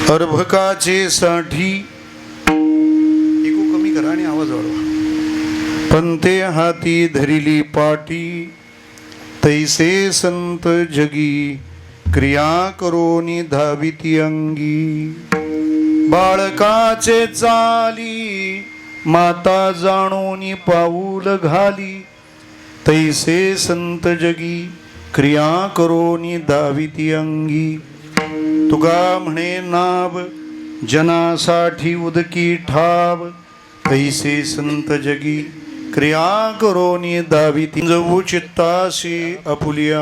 अर्भकाचे साठी इको कमी करा आणि आवाज वाढवा. पंते हाती धरिली पाटी तैसे संत जगी क्रिया करोनी धाविती अंगी. बाळकाचे चाली माता जाणोनी पाऊल घाली तैसे संत जगी क्रिया करोनी धाविती अंगी. तुका म्हणे नाव जनासाठी उदकी ठाव तैसे संत जगी क्रिया करोनी दाविती. जवू चित्तासी अपुलिया.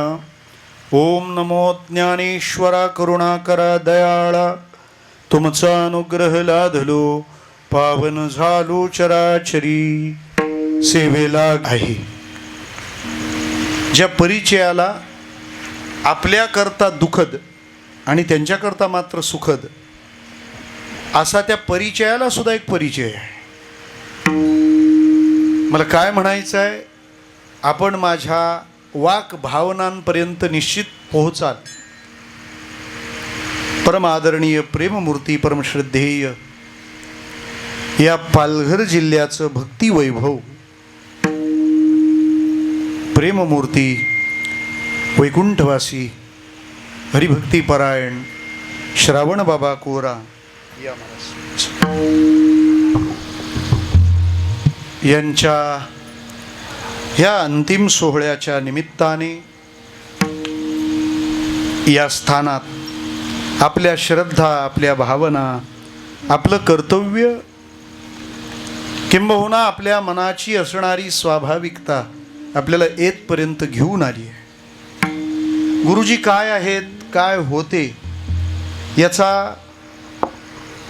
ओम नमो ज्ञानेश्वरा करुणाकरा दयाळा. तुमचा अनुग्रह लाधलो पावन झालो चराचरी सेवेला आहे. ज्या परिचयाला आपल्याकरता दुःखद आणि त्यांच्याकरता मात्र सुखद असा त्या परिचयाला सुद्धा एक परिचय आहे. मला काय म्हणायचं आहे, आपण माझ्या वाक भावनांपर्यंत निश्चित पोहोचाल. परम आदरणीय प्रेममूर्ती परमश्रद्धेय या पालघर जिल्ह्याचं भक्ती वैभव प्रेममूर्ती वैकुंठवासी हरिभक्तीपरायण श्रावण बाबा कोरा यांच्या ह्या अंतिम सोहळ्याच्या निमित्ताने या स्थानात आपल्या श्रद्धा, आपल्या भावना, आपलं कर्तव्य किंबहुना आपल्या मनाची असणारी स्वाभाविकता आपल्याला येथपर्यंत घेऊन आली आहे. गुरुजी काय आहेत, काय होते याचा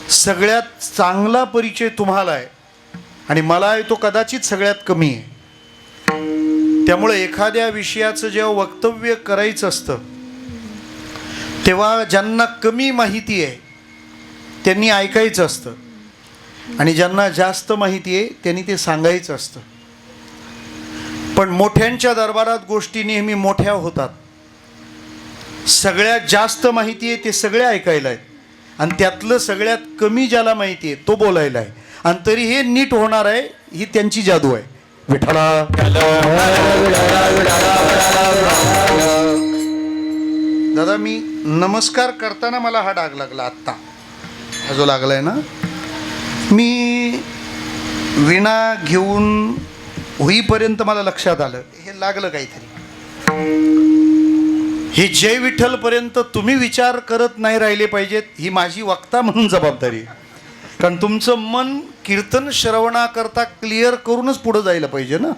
सगळ्यात चांगला परिचय तुम्हाला आहे आणि मला आहे तो कदाचित सगळ्यात कमी आहे. त्यामुळे एखाद्या विषयाचं जेव्हा वक्तव्य करायचं असतं तेव्हा ज्यांना कमी माहिती आहे त्यांनी ऐकायचं असतं आणि ज्यांना जास्त माहिती आहे त्यांनी ते सांगायचं असतं. पण मोठ्यांच्या दरबारात गोष्टी नेहमी मोठ्या होतात. सगळ्यात जास्त माहिती आहे ते सगळे ऐकायला आहेत आणि त्यातलं सगळ्यात कमी ज्याला माहिती आहे तो बोलायला आहे आणि तरी हे नीट होणार आहे. ही त्यांची जादू आहे. विठ्ठला दादा, मी नमस्कार करताना मला हा डाग लागला. आत्ता हा जो लागलाय ना, मी विणा घेऊन होईपर्यंत मला लक्षात आलं हे लागलं काहीतरी. हे जय विठ्ठलपर्यंत तुम्ही विचार करत नाही राहिले पाहिजेत, ही माझी वक्ता म्हणून जबाबदारी आहे. कारण तुमचं मन कीर्तन श्रवणाकरता क्लिअर करूनच पुढं जायला पाहिजे ना.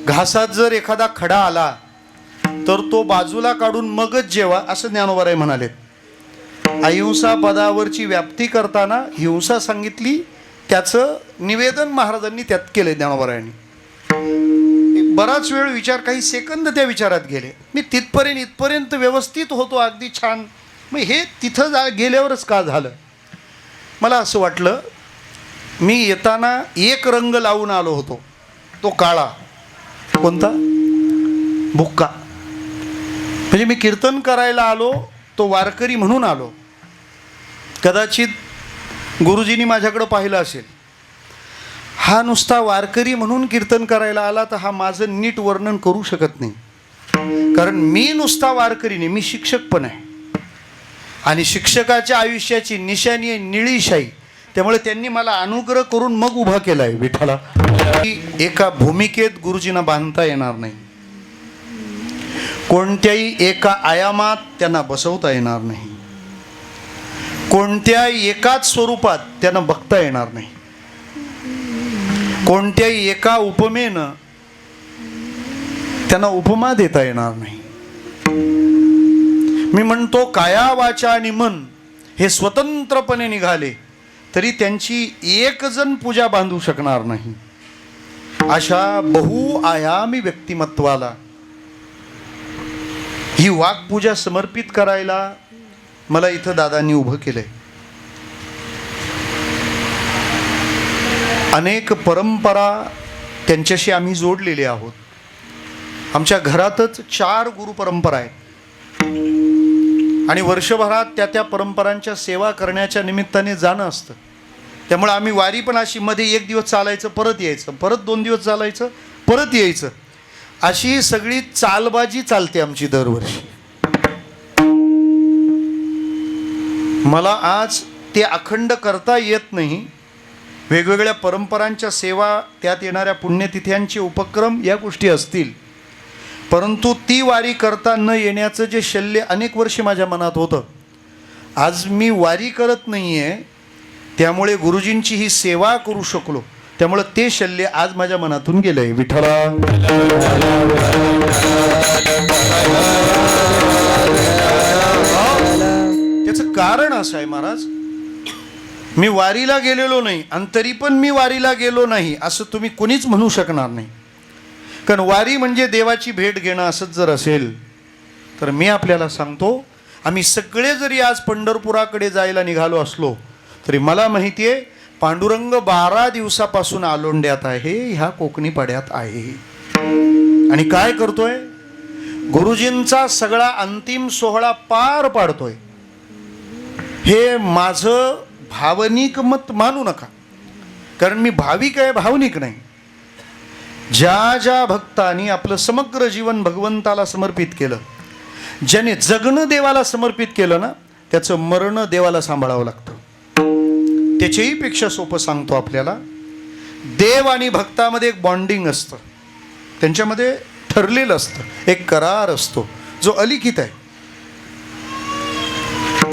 घासात जर एखादा खडा आला तर तो बाजूला काढून मगच जेवा असं ज्ञानोबाराय म्हणाले. अहिंसा पदावरची व्याप्ती करताना हिंसा सांगितली, त्याचं निवेदन महाराजांनी त्यात केले ज्ञानोबारायांनी. बराच वेळ विचार, काही सेकंद त्या विचारात गेले. मी इथपर्यंत व्यवस्थित होतो, अगदी छान. मग हे तिथं गेल्यावरच का झालं. मला असं वाटलं, मी येताना एक रंग लावून आलो होतो, तो काळा. कोणता? बुक्का. म्हणजे मी कीर्तन करायला आलो, तो वारकरी म्हणून आलो. कदाचित गुरुजींनी माझ्याकडं पाहिलं असेल, हा नुसता वारकरी म्हणून कीर्तन करायला आला तर हा माझं नीट वर्णन करू शकत नाही. कारण मी नुसता वारकरी नाही, मी शिक्षक पण आहे आणि शिक्षकाच्या आयुष्याची निशाणी आहे निळीशाही. त्यामुळे त्यांनी मला अनुग्रह करून मग उभा केला आहे. विठ्ठला एका भूमिकेत गुरुजींना बांधता येणार नाही, कोणत्याही एका आयामात त्यांना बसवता येणार नाही, कोणत्याही एकाच स्वरूपात त्यांना बघता येणार नाही, कोणत्याही एका उपमेनं त्यांना उपमा देता येणार नाही. मी म्हणतो, काया वाचा आणि मन हे स्वतंत्रपणे निघाले तरी त्यांची एक जण पूजा बांधू शकणार नाही. अशा बहुआयामी व्यक्तिमत्वाला ही वाक्पूजा समर्पित करायला मला इथं दादांनी उभं केलंय. अनेक परंपरा त्यांच्याशी आम्ही जोडलेले आहोत. आमच्या घरातच 4 गुरु परंपरा आहेत. आणि वर्षभरात त्या परंपरांच्या सेवा करण्याच्या निमित्ताने जाणं असतं. त्यामुळे आम्ही वारी पण अशी मध्ये एक दिवस चालायचं, परत यायचं, परत 2 दिवस चालायचं, परत यायचं, अशी सगळी चालबाजी चालते आमची दरवर्षी. मला आज ते अखंड करता येत नाही. वेगवेगळ्या परंपरांच्या सेवा, त्यात येणाऱ्या पुण्यतिथ्यांचे उपक्रम, या गोष्टी असतील, परंतु ती वारी करता न येण्याचं जे शल्य अनेक वर्षे माझ्या मनात होतं, आज मी वारी करत नाही आहे, त्यामुळे गुरुजींची ही सेवा करू शकलो, त्यामुळे ते शल्य आज माझ्या मनातून गेलं आहे. विठ्ठला त्याचं कारण असं आहे महाराज, मी वारीला गेलेलो नाही आणि तरी पण मी वारीला गेलो नाही असं तुम्ही कोणीच म्हणू शकणार नाही. कारण वारी म्हणजे देवाची भेट घेणं असंच जर असेल तर मी आपल्याला सांगतो, आम्ही सगळे जरी आज पंढरपुराकडे जायला निघालो असलो तरी मला माहिती आहे पांडुरंग 12 दिवसापासून आलोंड्यात आहे, ह्या कोकणी पाड्यात आहे. आणि काय करतोय? गुरुजींचा सगळा अंतिम सोहळा पार पाडतोय. हे माझं भावनिक मत मानू नका, कारण मी भाविक आहे, भावनिक नाही. ज्या ज्या भक्तांनी आपलं समग्र जीवन भगवंताला समर्पित केलं, ज्याने जगणं देवाला समर्पित केलं ना, त्याचं मरण देवाला सांभाळावं लागतं. त्याच्याही पेक्षा सोपं सांगतो आपल्याला, देव आणि भक्तामध्ये एक बॉन्डिंग असतं, त्यांच्यामध्ये ठरलेलं असतं, एक करार असतो जो अलिखित आहे,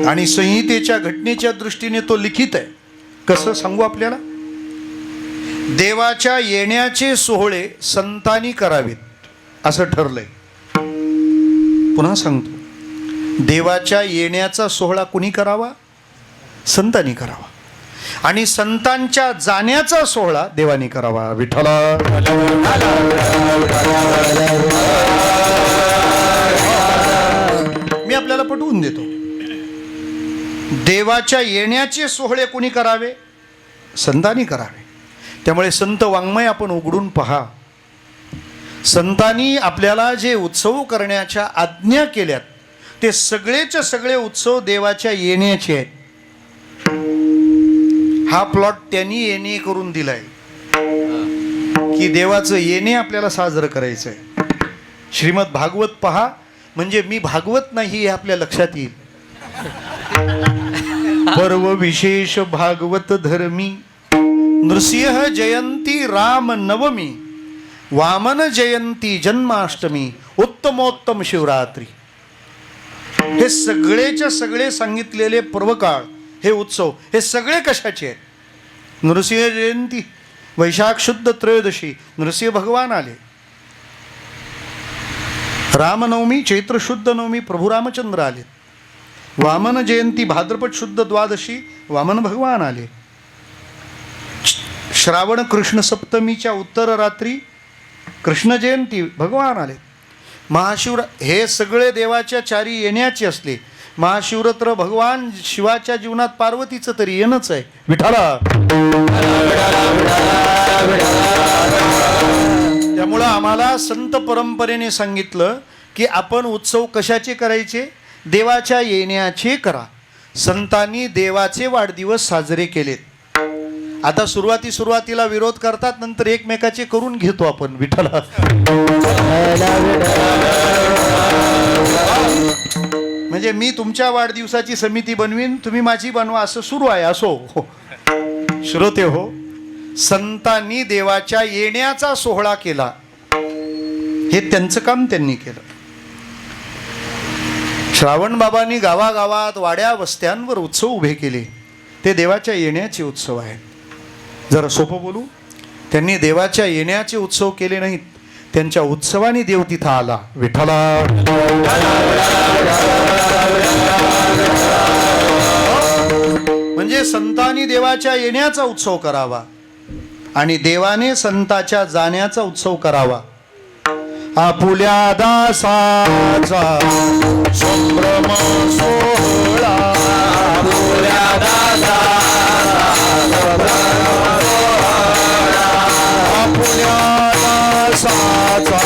आणि संहितेच्या घटनेच्या दृष्टीने तो लिखित आहे. कसं सांगू आपल्याला? देवाच्या येण्याचे सोहळे संतांनी करावेत असं ठरलंय. पुन्हा सांगतो, देवाच्या येण्याचा सोहळा कुणी करावा? संतांनी करावा. आणि संतांच्या जाण्याचा सोहळा देवानी करावा. विठ्ठला मी आपल्याला पटवून देतो, देवाच्या येण्याचे सोहळे कोणी करावे? संतांनी करावे. त्यामुळे संत वाङ्मय आपण उघडून पहा. संतांनी आपल्याला जे उत्सव करण्याच्या आज्ञा केल्यात ते सगळेच्या सगळे उत्सव देवाच्या येण्याचे आहेत. हा प्लॉट त्यांनी येणे करून दिलाय की देवाचं येणे आपल्याला साजरं करायचं आहे. श्रीमद भागवत पहा, म्हणजे मी भागवत नाही हे आपल्या लक्षात येईल. पर्व विशेष भागवत धर्मी, नृसिंह जयंती राम नवमी, वामन जयंती जन्माष्टमी, उत्तमोत्तम शिवरात्री. हे सगळेच्या सगळे सांगितलेले पर्वकाळ, हे उत्सव, हे सगळे कशाचे आहेत? नृसिंह जयंती वैशाख शुद्ध त्रयोदशी नृसिंह भगवान आले. रामनवमी चैत्र शुद्ध नवमी प्रभू रामचंद्र आले. वामन जयंती भाद्रपद शुद्ध द्वादशी वामन भगवान आले. श्रावण कृष्ण सप्तमीच्या उत्तर रात्री कृष्ण जयंती भगवान आले. हे सगळे देवाच्या चारी येण्याचे असले. महाशिवरात्र भगवान शिवाच्या जीवनात पार्वतीचं तरी येणंच आहे. विठ्ठला त्यामुळं आम्हाला संत परंपरेने सांगितलं की आपण उत्सव कशाचे करायचे? देवाच्या येण्याचे करा. संतांनी देवाचे वाढदिवस साजरे केलेत. आता सुरुवातीला विरोध करतात, नंतर एकमेकाचे करून घेतो आपण. विठ्ठला म्हणजे मी तुमच्या वाढदिवसाची समिती बनवीन, तुम्ही माझी बनवा, असं सुरू आहे. असो श्रोते हो, संतांनी देवाच्या येण्याचा सोहळा केला, हे त्यांचं काम त्यांनी केलं. श्रावण बाबांनी गावागावात वाड्या वस्त्यांवर उत्सव उभे केले, ते देवाच्या येण्याचे उत्सव आहेत. जरा सोपं बोलू, त्यांनी देवाच्या येण्याचे उत्सव केले नाहीत, त्यांच्या उत्सवाने देव तिथं आला. विठ्ठला म्हणजे संतांनी देवाच्या येण्याचा उत्सव करावा आणि देवाने संताच्या जाण्याचा उत्सव करावा. आपुल्या दासाचा संभ्रम सोहळा, आपुल्या आपुल्या दासाचा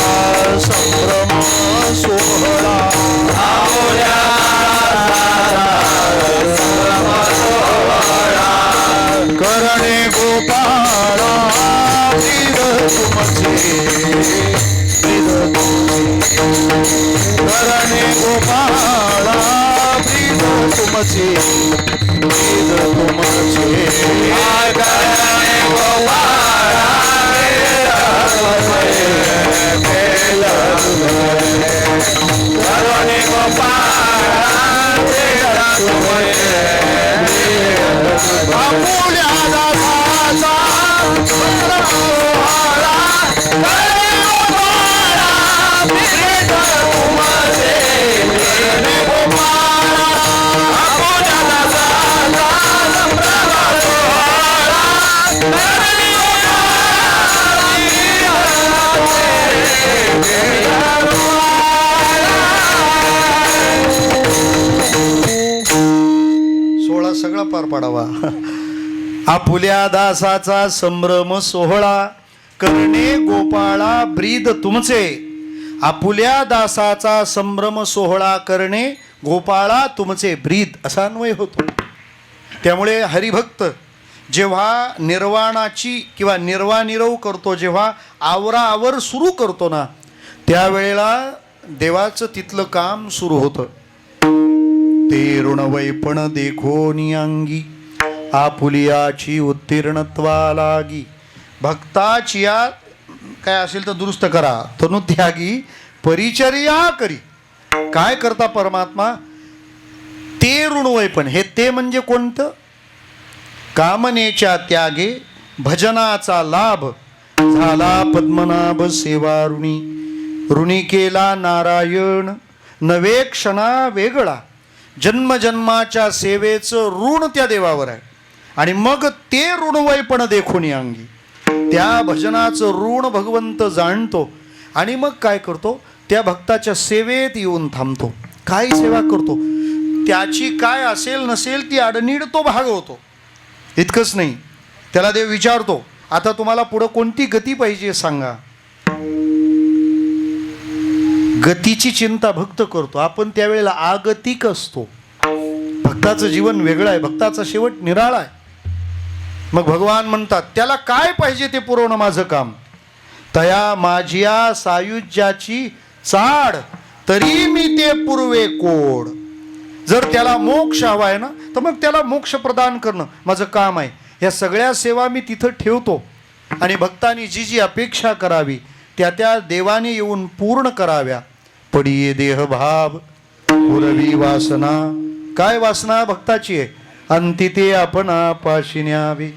संभ्रम सोहळा, आपुल्या करणे गोपाळा ब्रीद तुमचे ब्रीद तुमचे करणे गोपाळा ब्रीद तुमचे ब्रीद तुमचे करणे गोपाळा करणे गोपाळा आपुल्या दासाचा सोहळा करणे गोपाळा ब्रीद तुमचे करणे गोपाळा आपुल्या दासाचा सोहळा करणे सोहळा सगळा पार पाडावा. आपुल्या दासाचा संभ्रम सोहळा करणे गोपाळा ब्रीद तुमचे. आपुल्या दासाचा संभ्रम सोहळा करणे गोपाळा तुमचे ब्रीद असा अन्वय होतो. त्यामुळे हरिभक्त जेव्हा निर्वाणाची किंवा निर्वानिरव करतो, जेव्हा आवराआवर सुरू करतो ना, त्यावेळेला देवाचं तिथलं काम सुरू होतं. ते ऋणवैपण देखोनी अंगी आपुलियाची उत्तीर्णत्वा लागी. भक्ताची या काय असेल तर दुरुस्त करा. तनुत्यागी परिचर्या करी. काय करता परमात्मा? ते ऋणवैपण. हे ते म्हणजे कोणतं? कामनेच्या त्यागे भजनाचा लाभ झाला पद्मनाभ सेवा ऋणी. ऋणी केला नारायण नवे क्षणा वेगळा. जन्मजन्माच्या सेवेचं ऋण त्या देवावर आहे. आणि मग ते ऋणवैपण देखून अंगी. त्या भजनाचं ऋण भगवंत जाणतो आणि मग काय करतो? त्या भक्ताच्या सेवेत येऊन थांबतो. काय सेवा करतो? त्याची काय असेल नसेल ती अडनीड तो भागवतो. इतकंच नाही, त्याला देव विचारतो, आता तुम्हाला पुढं कोणती गती पाहिजे सांगा. गतीची चिंता भक्त करतो. आपण त्यावेळेला आगतिक असतो. भक्ताचं जीवन वेगळं आहे. भक्ताचा शेवट निराळा आहे. मग भगवान म्हणतात त्याला काय पाहिजे ते पुरवणं माझं काम. तया माझिया सायुज्याची चाड तरी मी ते पुरवे कोड. जर त्याला मोक्ष हवा आहे ना, तर मग त्याला मोक्ष प्रदान करणं माझं काम आहे. ह्या सगळ्या सेवा मी तिथं ठेवतो आणि भक्तांनी जी जी अपेक्षा करावी त्या त्या देवाने येऊन पूर्ण कराव्या. पडिये देहभाव पुरवी वासना. काय वासना भक्ताची आहे? अंती ते आपण पाशी न्यावी.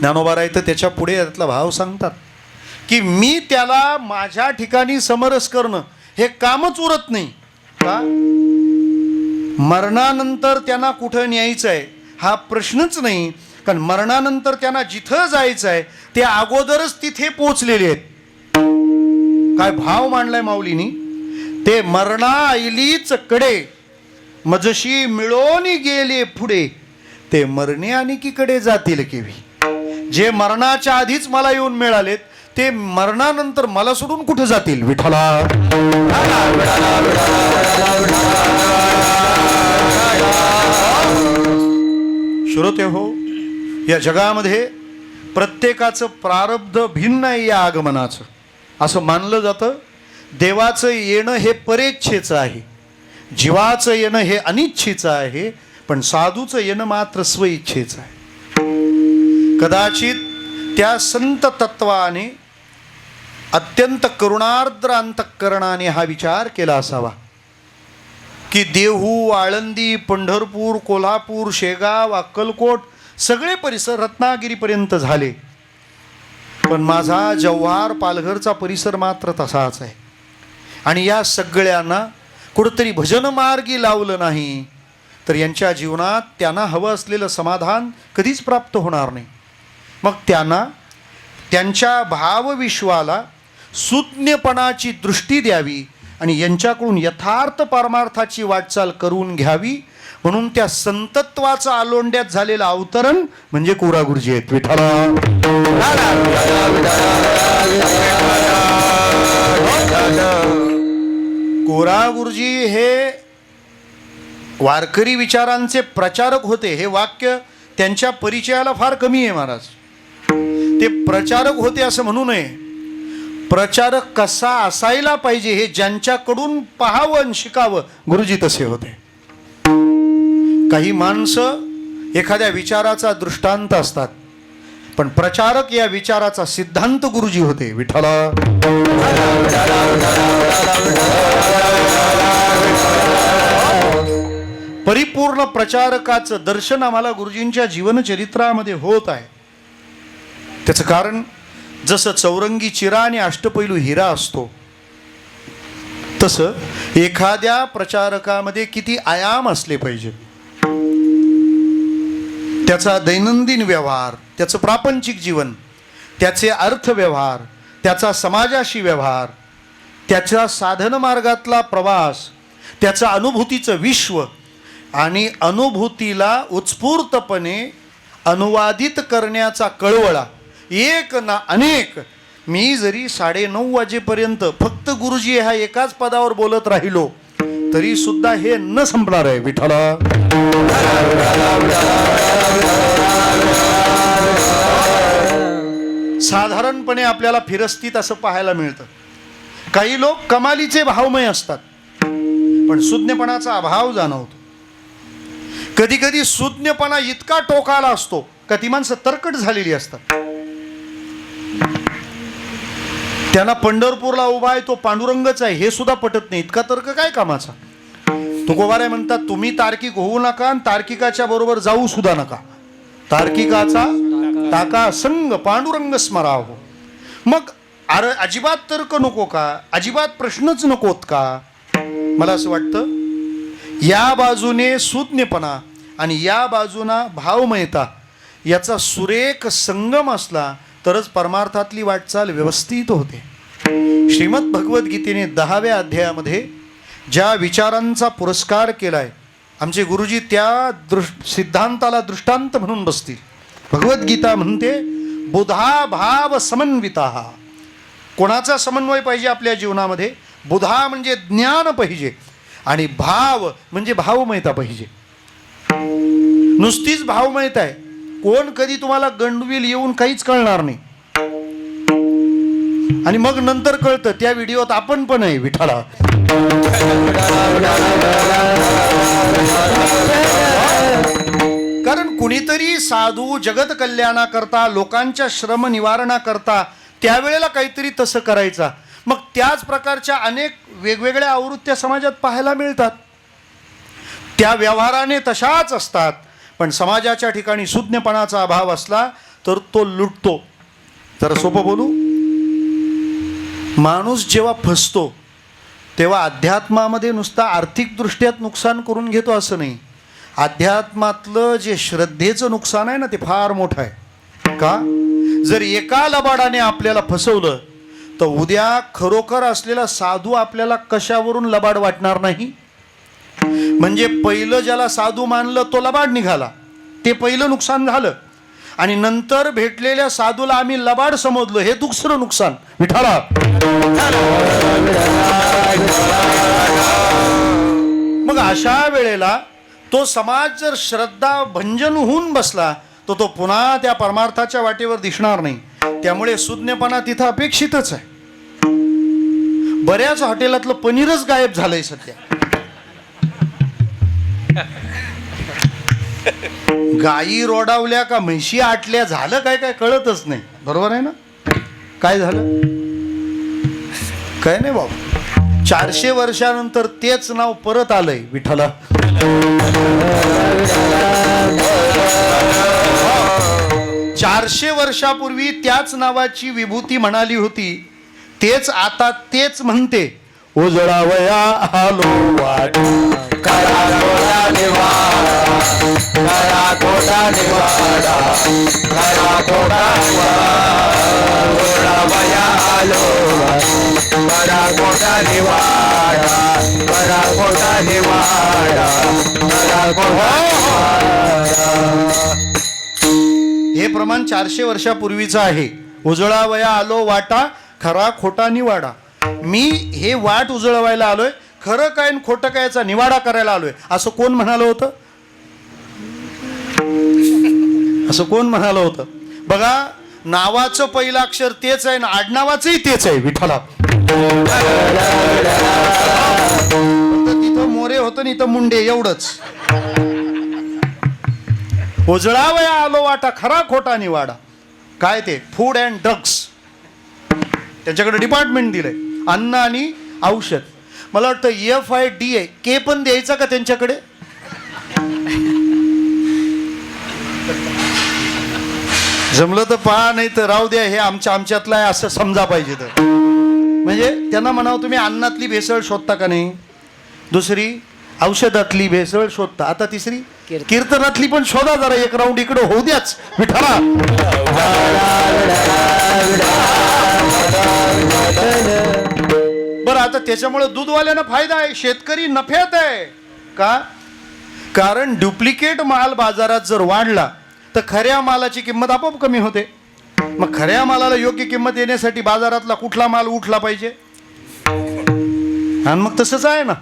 ज्ञानोबा राय तर त्याच्या पुढे यातला भाव सांगतात की मी त्याला माझ्या ठिकाणी समरस करणं हे कामच उरत नाही. का? मरणानंतर त्यांना कुठं न्यायचं आहे हा प्रश्नच नाही. कारण मरणानंतर त्यांना जिथं जायचं आहे ते अगोदरच तिथे पोचलेले आहेत. काय भाव मांडलाय माऊलीनी? ते मरणा आईलीच कडे मजशी मिळोनी गेले पुढे. ते मरणे आणि कडे जातील केवी. जे मरणाच्या आधीच मला येऊन मिळालेत ते मरणानंतर मला सोडून कुठे जातील? विठ्ठला. श्रोते हो, या जगामध्ये प्रत्येकाचं प्रारब्ध भिन्न आहे. या आगमनाचं असं मानलं जातं देवाचं येणं हे परेच्छेचं आहे, जीवाचं येणं हे अनिच्छेचं आहे, पण साधूचं येणं मात्र स्वइच्छेचं आहे. कदाचित त्या संत तत्वाने अत्यंत करुणार्द्र अंतःकरणाने हा विचार केला असावा की देहू, आळंदी, पंढरपूर, कोल्हापूर, शेगाव, अक्कलकोट सगळे परिसर रत्नागिरीपर्यंत झाले, पण माझा जव्हार पालघरचा परिसर मात्र तसाच आहे. आणि या सगळ्यांना कुठंतरी भजन मार्गी लावलं नाही तर यांच्या जीवनात त्यांना हवं असलेलं समाधान कधीच प्राप्त होणार नाही. मग त्यांना त्यांच्या भावविश्वाला सुज्ञपणाची दृष्टी द्यावी आणि यांच्याकडून यथार्थ परमार्थाची वाटचाल करून घ्यावी. म्हणून त्या संतत्वाचा आलोंड्यात झालेलं अवतरण म्हणजे कोरा गुरुजी आहेत. विठ्ठला. कोरा गुरुजी हे वारकरी विचारांचे प्रचारक होते. हे वाक्य त्यांच्या परिचयाला फार कमी आहे महाराज. ते प्रचारक होते असं म्हणू नये. प्रचारक कसा असायला पाहिजे हे ज्यांच्याकडून पाहावं आणि शिकावं, गुरुजी तसे होते. काही माणसं एखाद्या विचाराचा दृष्टांत असतात, पण प्रचारक या विचाराचा सिद्धांत गुरुजी होते. विठ्ठला. परिपूर्ण प्रचारकाचं दर्शन आम्हाला गुरुजींच्या जीवनचरित्रामध्ये होत आहे. त्याचं कारण, जसं चौरंगी चिरा आणि अष्टपैलू हिरा असतो, तसं एखाद्या प्रचारकामध्ये किती आयाम असले पाहिजे. त्याचा दैनंदिन व्यवहार, त्याचं प्रापंचिक जीवन, त्याचे अर्थव्यवहार, त्याचा समाजाशी व्यवहार, त्याच्या साधन मार्गातला प्रवास, त्याचं अनुभूतीचं विश्व आणि अनुभूतीला उत्स्फूर्तपणे अनुवादित करण्याचा कळवळा, एक ना अनेक. मी जरी 9:30 वाजेपर्यंत फक्त गुरुजी ह्या एकाच पदावर बोलत राहिलो तरी सुद्धा हे न संपणार आहे. विठ्ठला. साधारणपणे आपल्याला फिरस्तीत असं पाहायला मिळतं. काही लोक कमालीचे भावमय असतात, पण सुज्ञपणाचा अभाव जाणवतो. कधी कधी सुज्ञपणा इतका टोकाला असतो का ती माणसं तरकट झालेली असतात. त्यांना पंढरपूरला उभा आहे तो पांडुरंगच आहे हे सुद्धा पटत नाही. इतका तर्क काय कामाचा. तुकोबाराय म्हणतात, तुम्ही तार्किक होऊ नका आणि तार्किकाच्या बरोबर जाऊ सुद्धा नका. तार्किकाचा ताका संग पांडुरंग स्मराव. मग अरे अजिबात तर्क नको का, अजिबात प्रश्नच नकोत का. मला असं वाटतं या बाजूने सुज्ञपणा आणि या बाजूना भावमयता याचा सुरेख संगम असला तरच परमार्थातली वाटचाल व्यवस्थित होते. श्रीमद भगवद्गीतेने 10व्या अध्यायामध्ये ज्या विचारांचा पुरस्कार केलाय, आमचे गुरुजी त्या सिद्धांताला दृष्टांत म्हणून बसतील. भगवद्गीता म्हणते, बुधा भाव समन्विता. कोणाचा समन्वय पाहिजे आपल्या जीवनामध्ये? बुधा म्हणजे ज्ञान पाहिजे आणि भाव म्हणजे भावमयता पाहिजे. नुसतीच भावमयता आहे, कोण कधी तुम्हाला गंडविल येऊन काहीच कळणार नाही. आणि मग नंतर कळतं त्या व्हिडिओत आपण पण आहे. विठ्ठला. कारण कुणीतरी साधू जगत कल्याणाकरता, लोकांच्या श्रम निवारणाकरता त्यावेळेला काहीतरी तसं करायचा. मग त्याच प्रकारच्या अनेक वेगवेगळ्या आवृत्त्या समाजात पाहायला मिळतात. त्या व्यवहाराने तशाच असतात, पण समाजाच्या ठिकाणी सुज्ञपणाचा अभाव असला तर तो लुटतो. तर सोपं बोलू, माणूस जेव्हा फसतो तेव्हा अध्यात्मामध्ये नुसता आर्थिक दृष्ट्यात नुकसान करून घेतो असं नाही. अध्यात्मातलं जे श्रद्धेचं नुकसान आहे ना, ते फार मोठं आहे. का? जर एका लबाडाने आपल्याला फसवलं तर उद्या खरोखर असलेला साधू आपल्याला कशावरून लबाड वाटणार नाही. म्हणजे पहिलं ज्याला साधू मानलं तो लबाड निघाला, ते पहिलं नुकसान झालं. आणि नंतर भेटलेल्या साधूला आम्ही लबाड समजलो, हे दुसरं नुकसान. विठाला. मग अशा वेळेला तो समाज जर श्रद्धा भंजन होऊन बसला तर तो पुन्हा त्या परमार्थाच्या वाटेवर दिसणार नाही. त्यामुळे सुज्ञपणा तिथं अपेक्षितच आहे. बऱ्याच हॉटेलातलं पनीरच गायब झालंय सध्या. गायी रोडावल्या का म्हशी आटल्या, झालं काय काय कळतच नाही. बरोबर आहे ना? काय झालं काय नाही बाबा. 400 वर्षानंतर तेच नाव परत आलंय. विठ्ठला. 400 वर्षापूर्वी त्याच नावाची विभूती म्हणाली होती, तेच आता तेच म्हणते. उजळावया आलो वाट, करा थोडा निवाडा, करा थोडा निवाडा, करा थोडा उजळावया आलो वाट, करा थोडा निवाडा, करा थोडा निवाडा, करा थोडा निवाडा. हे प्रमाण 400 वर्षापूर्वीचं आहे. उजळावया आलो वाटा, खरा खोटा निवाडा. मी हे वाट उजळवायला आलोय, खरं काय खोटं काय याचा निवाडा करायला आलोय, असं कोण म्हणालं होतं? असं कोण म्हणालं होतं? बघा, नावाचं पहिलं अक्षर तेच आहे ना आडनावाचंही तेच आहे, विठ्ठला. तिथं मोरे होतं, इथं मुंडे, एवढंच. उजळावया आलो वाटा, खरा खोटा निवाडा. काय ते? Food and drugs. त्यांच्याकडे डिपार्टमेंट दिलंय, अन्न आणि औषध. मला वाटतं FID आहे, के पण द्यायचा का त्यांच्याकडे? जमलं तर पहा, नाही तर राहू द्या, हे आमच्यातलं आहे असं समजा पाहिजे. तर म्हणजे त्यांना म्हणावं, तुम्ही अन्नातली भेसळ शोधता का नाही? दुसरी औषधातली भेसळ शोधता, आता तिसरी कीर्तनातली पण शोधा. जरा एक राऊंड इकडे होऊ द्याच विठ्ठला. बरं, आता त्याच्यामुळे दूधवाल्यांना फायदा आहे, शेतकरी नफ्यात आहे. का? कारण डुप्लिकेट माल बाजारात जर वाढला तर खऱ्या मालाची किंमत आपोआप कमी होते. मग खऱ्या मालाला योग्य किंमत येण्यासाठी बाजारातला कुठला माल उठला पाहिजे? आणि मग तसंच आहे ना,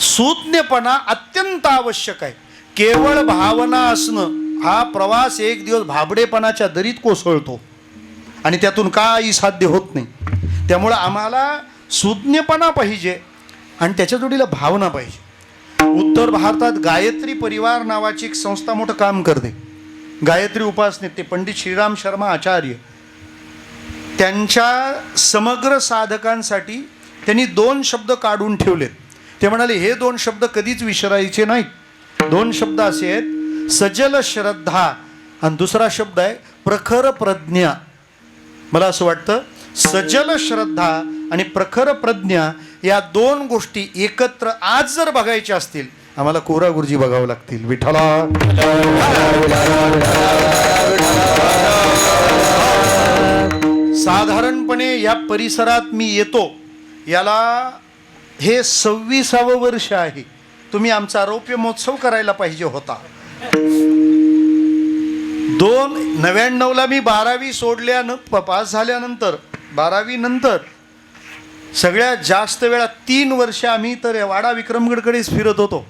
सूज्ञपणा अत्यंत आवश्यक आहे. केवळ भावना असणं हा प्रवास एक दिवस भाबडेपणाच्या दरीत कोसळतो आणि त्यातून काही साध्य होत नाही. त्यामुळं आम्हाला सूज्ञपणा पाहिजे आणि त्याच्या जोडीला भावना पाहिजे. उत्तर भारतात गायत्री परिवार नावाची एक संस्था मोठं काम करते, गायत्री उपासनेत. ते पंडित श्रीराम शर्मा आचार्य, त्यांच्या समग्र साधकांसाठी त्यांनी 2 शब्द काढून ठेवलेत. ते म्हणाले, हे 2 शब्द कधीच विसरायचे नाहीत. 2 शब्द असे आहेत, सजल श्रद्धा आणि दुसरा शब्द आहे प्रखर प्रज्ञा. मला असं वाटतं, सजल श्रद्धा आणि प्रखर प्रज्ञा या 2 गोष्टी एकत्र आज जर बघायच्या असतील, आम्हाला कोरा गुरुजी बघावं लागतील. विठ्ठला. साधारणपणे या परिसरात मी येतो, याला हे 26वे वर्ष आहे. तुम्ही आमचा रौप्य महोत्सव करायला पाहिजे होता. 99ला मी 12वी सोडल्यानं पास झाल्यानंतर 12वी नंतर सगळ्यात जास्त वेळा 3 वर्ष आम्ही तर वाडा विक्रमगडकडेच फिरत होतो.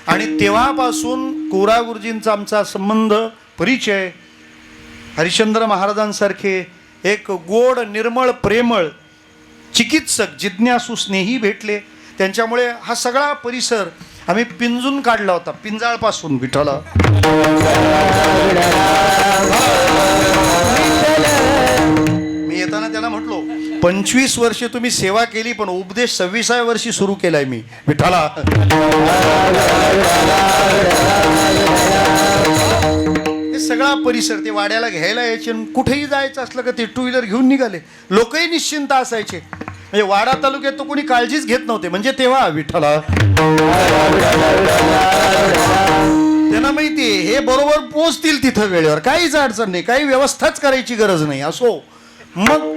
आणि तेव्हापासून कोरा गुरुजींचा आमचा संबंध, परिचय. हरिश्चंद्र महाराजांसारखे एक गोड, निर्मळ, प्रेमळ चिकित्सक, जिज्ञासू, स्नेही भेटले. त्यांच्यामुळे हा सगळा परिसर आम्ही पिंजून काढला होता, पिंजाळपासून. विठ्ठला. मी येताना त्याला म्हटलो, 25 वर्षे तुम्ही सेवा केली, पण उपदेश 26व्या वर्षी सुरू केलाय मी. विठ्ठला. हे सगळा परिसर, ते वाड्याला घ्यायला यायचे, कुठेही जायचं असलं का ते 2 व्हीलर घेऊन निघाले. लोकही निश्चिंत असायचे, म्हणजे वाडा तालुक्यात तर कोणी काळजीच घेत नव्हते. म्हणजे तेव्हा विठ्ठला त्यांना माहिती हे बरोबर पोहोचतील तिथं वेळेवर, काहीच अडचण नाही, काही व्यवस्थाच करायची गरज नाही. असो, मग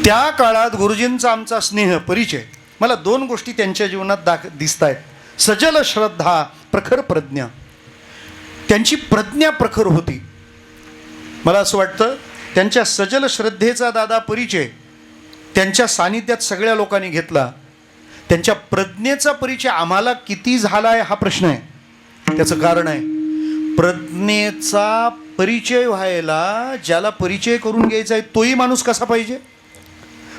त्या काळात गुरुजींचा आमचा स्नेह, परिचय. मला 2 गोष्टी त्यांच्या जीवनात दिसत आहेत, सजल श्रद्धा, प्रखर प्रज्ञा. त्यांची प्रज्ञा प्रखर होती. मला असं वाटतं त्यांच्या सजल श्रद्धेचा दादा परिचय त्यांच्या सानिध्यात सगळ्या लोकांनी घेतला. त्यांच्या प्रज्ञेचा परिचय आम्हाला किती झाला आहे हा प्रश्न आहे. त्याचं कारण आहे, प्रज्ञेचा परिचय व्हायला ज्याला परिचय करून घ्यायचा आहे तोही माणूस कसा पाहिजे?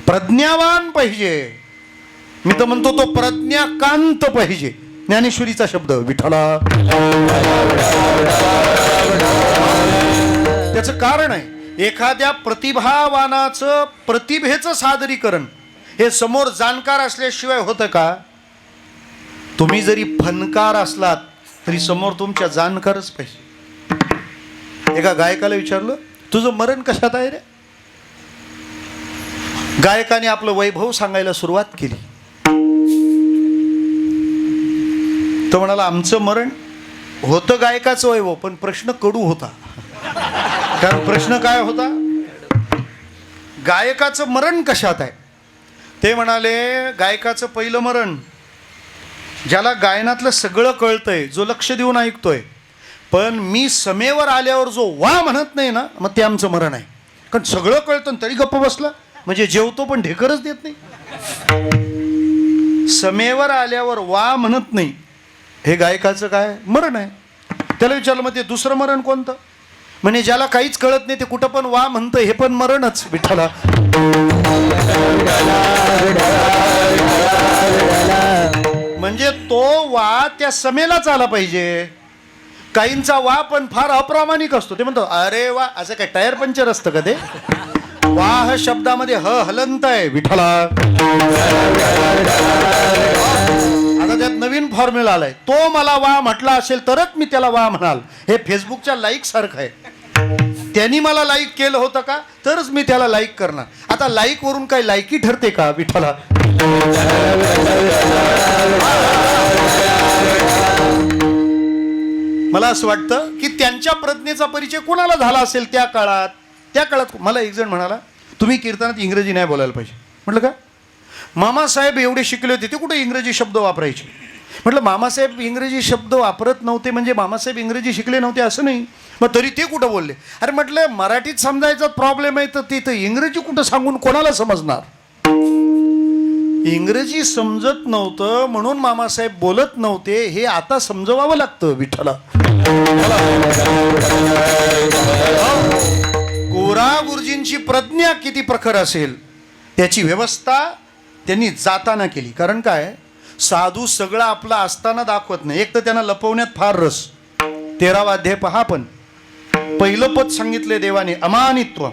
प्रज्ञावान पाहिजे. मी तर म्हणतो तो प्रज्ञाकांत पाहिजे. ज्ञानेश्वरीचा शब्द. विठ्ठला. त्याचं कारण आहे, एखाद्या प्रतिभावानाचं प्रतिभेचं सादरीकरण हे समोर जाणकार असल्याशिवाय होतं का? तुम्ही जरी फनकार असलात तरी समोर तुमच्या जाणकारच पाहिजे. एका गायकाला विचारलं, तुझं मरण कशात आहे रे? गायकाने आपलं वैभव सांगायला सुरुवात केली. तो म्हणाला, आमचं मरण होतं गायकाचं वैभव, पण प्रश्न कडू होता. कारण प्रश्न काय होता? गायकाचं मरण कशात आहे? ते म्हणाले, गायकाचं पहिलं मरण, ज्याला गायनातलं सगळं कळतंय, जो लक्ष देऊन ऐकतोय, पण मी समेवर आल्यावर जो वा म्हणत नाही ना, मग ते आमचं मरण आहे. कारण सगळं कळतं तरी गप्प बसला, म्हणजे जेवतो पण ढेकरच देत नाही. समेवर आल्यावर वा म्हणत नाही, हे गायकाचं काय मरण आहे. त्याला विचारलं मग ते दुसरं मरण कोणतं? म्हणजे ज्याला काहीच कळत नाही ते कुठं पण वा म्हणतं, हे पण मरणच विठ्ठला. म्हणजे तो वा त्या समेलाच आला पाहिजे. काहींचा वा पण फार अप्रामाणिक असतो. ते म्हणतो अरे वा, असं काय टायर पंक्चर असतं का ते? वा ह शब्दामध्ये हलंत आहे विठ्ठला. आता त्यात नवीन फॉर्म्युला आलाय. तो मला वा म्हटला असेल तरच मी त्याला वा म्हणाल. हे फेसबुकच्या लाईक सारखं आहे. त्यांनी मला लाईक केलं होतं का तरच मी त्याला लाईक करणार. आता लाईक वरून काही लायकी ठरते का विठ्ठला? मला असं वाटतं की त्यांच्या प्रज्ञेचा परिचय कोणाला झाला असेल त्या काळात मला एक जण म्हणाला तुम्ही कीर्तनात इंग्रजी नाही बोलायला पाहिजे. म्हटलं का? मामासाहेब एवढे शिकले होते ते कुठे इंग्रजी शब्द वापरायचे? म्हटलं मामासाहेब इंग्रजी शब्द वापरत नव्हते म्हणजे मामासाहेब इंग्रजी शिकले नव्हते असं नाही. मग तरी ते कुठं बोलले? अरे म्हटलं मराठीत समजायचा प्रॉब्लेम आहे तर तिथं इंग्रजी कुठं सांगून कोणाला समजणार? इंग्रजी समजत नव्हतं म्हणून मामासाहेब बोलत नव्हते हे आता समजवावं लागतं विठ्ठला. कोरा गुरुजींची प्रज्ञा किती प्रखर असेल त्याची व्यवस्था त्यांनी जाताना केली. कारण काय, साधू सगळं आपला असताना दाखवत नाही. एक तर त्यांना लपवण्यात फार रस. 13वा अध्याय पहा. पण पहिलं पद सांगितले देवाने अमानित्व.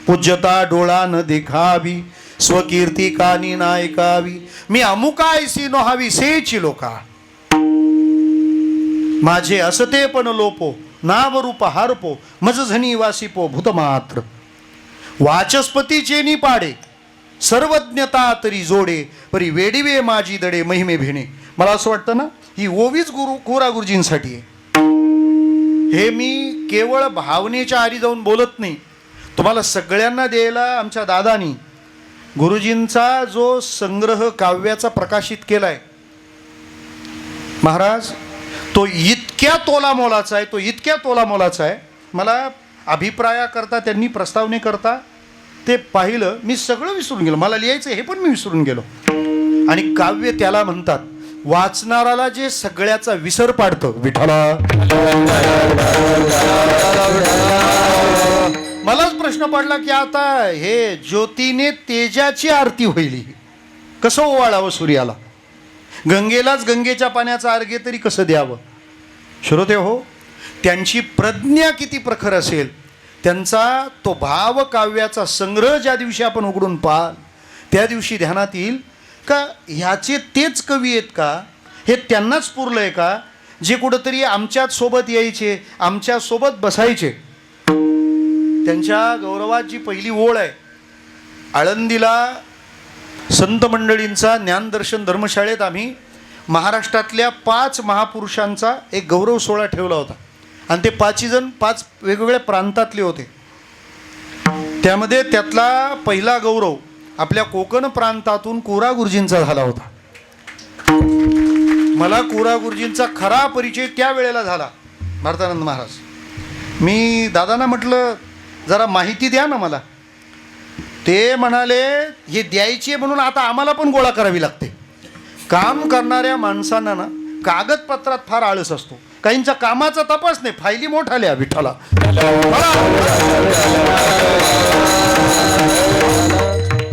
पूज्यता डोळा न देखावी स्वकीर्ती कानी ना ऐकावी. मी अमुकायसी नोहावी सेची लोका. माझे असते पण लोपो नाव रूप हारपो मज झनी वासिपो भूतमात्र. वाचस्पती चेनी पाडे सर्वज्ञता तरी जोडे परी वेडीवे माझी दडे महिमे भेणे. मला असं वाटतं ना ही ओवीच कोरा गुरुजींसाठी आहे. हे मी केवळ भावनेच्या आरी जाऊन बोलत नाही. तुम्हाला सगळ्यांना द्यायला आमच्या दादानी गुरुजींचा जो संग्रह काव्याचा प्रकाशित केलाय महाराज, तो इतक्या तोलामोलाचा आहे. मला अभिप्रायाकरता त्यांनी प्रस्तावने करता ते पाहिलं, मी सगळं विसरून गेलो. मला लिहायचं हे पण मी विसरून गेलो. आणि काव्य त्याला म्हणतात वाचणाराला जे सगळ्याचा विसर पाडतं विठ्ठला. मलाच प्रश्न पडला की आता हे ज्योतीने तेजाची आरती होईल कसं ओवाळावं सूर्याला? गंगेलाच गंगेच्या पाण्याचा अर्घ्य तरी कसं द्यावं? श्रोते हो, त्यांची प्रज्ञा किती प्रखर असेल. त्यांचा तो भाव काव्याचा संग्रह ज्या दिवशी आपण उघडून पाहाल त्या दिवशी ध्यानात येईल का ह्याचे तेच कवी आहेत का? हे त्यांनाच पुरलं आहे का जे कुठंतरी आमच्याच सोबत यायचे, आमच्या सोबत बसायचे? त्यांच्या गौरवात जी पहिली ओळ आहे, आळंदीला संत मंडळींचा ज्ञानदर्शन धर्मशाळेत आम्ही महाराष्ट्रातल्या 5 महापुरुषांचा एक गौरव सोहळा ठेवला होता. आणि ते 5 जण 5 वेगवेगळ्या प्रांतातले होते. त्यामध्ये त्यातला पहिला गौरव आपल्या कोकण प्रांतातून कोरा गुरुजींचा झाला होता. मला कोरा गुरुजींचा खरा परिचय त्या वेळेला झाला. भारतानंद महाराज, मी दादांना म्हटलं जरा माहिती द्या ना मला. ते म्हणाले हे द्यायची म्हणून आता आम्हाला पण गोळा करावी लागते. काम करणाऱ्या माणसांना ना कागदपत्रात फार आळस असतो. काहींचा कामाचा तपास नाही, फायली मोठाल्या विठ्ठला.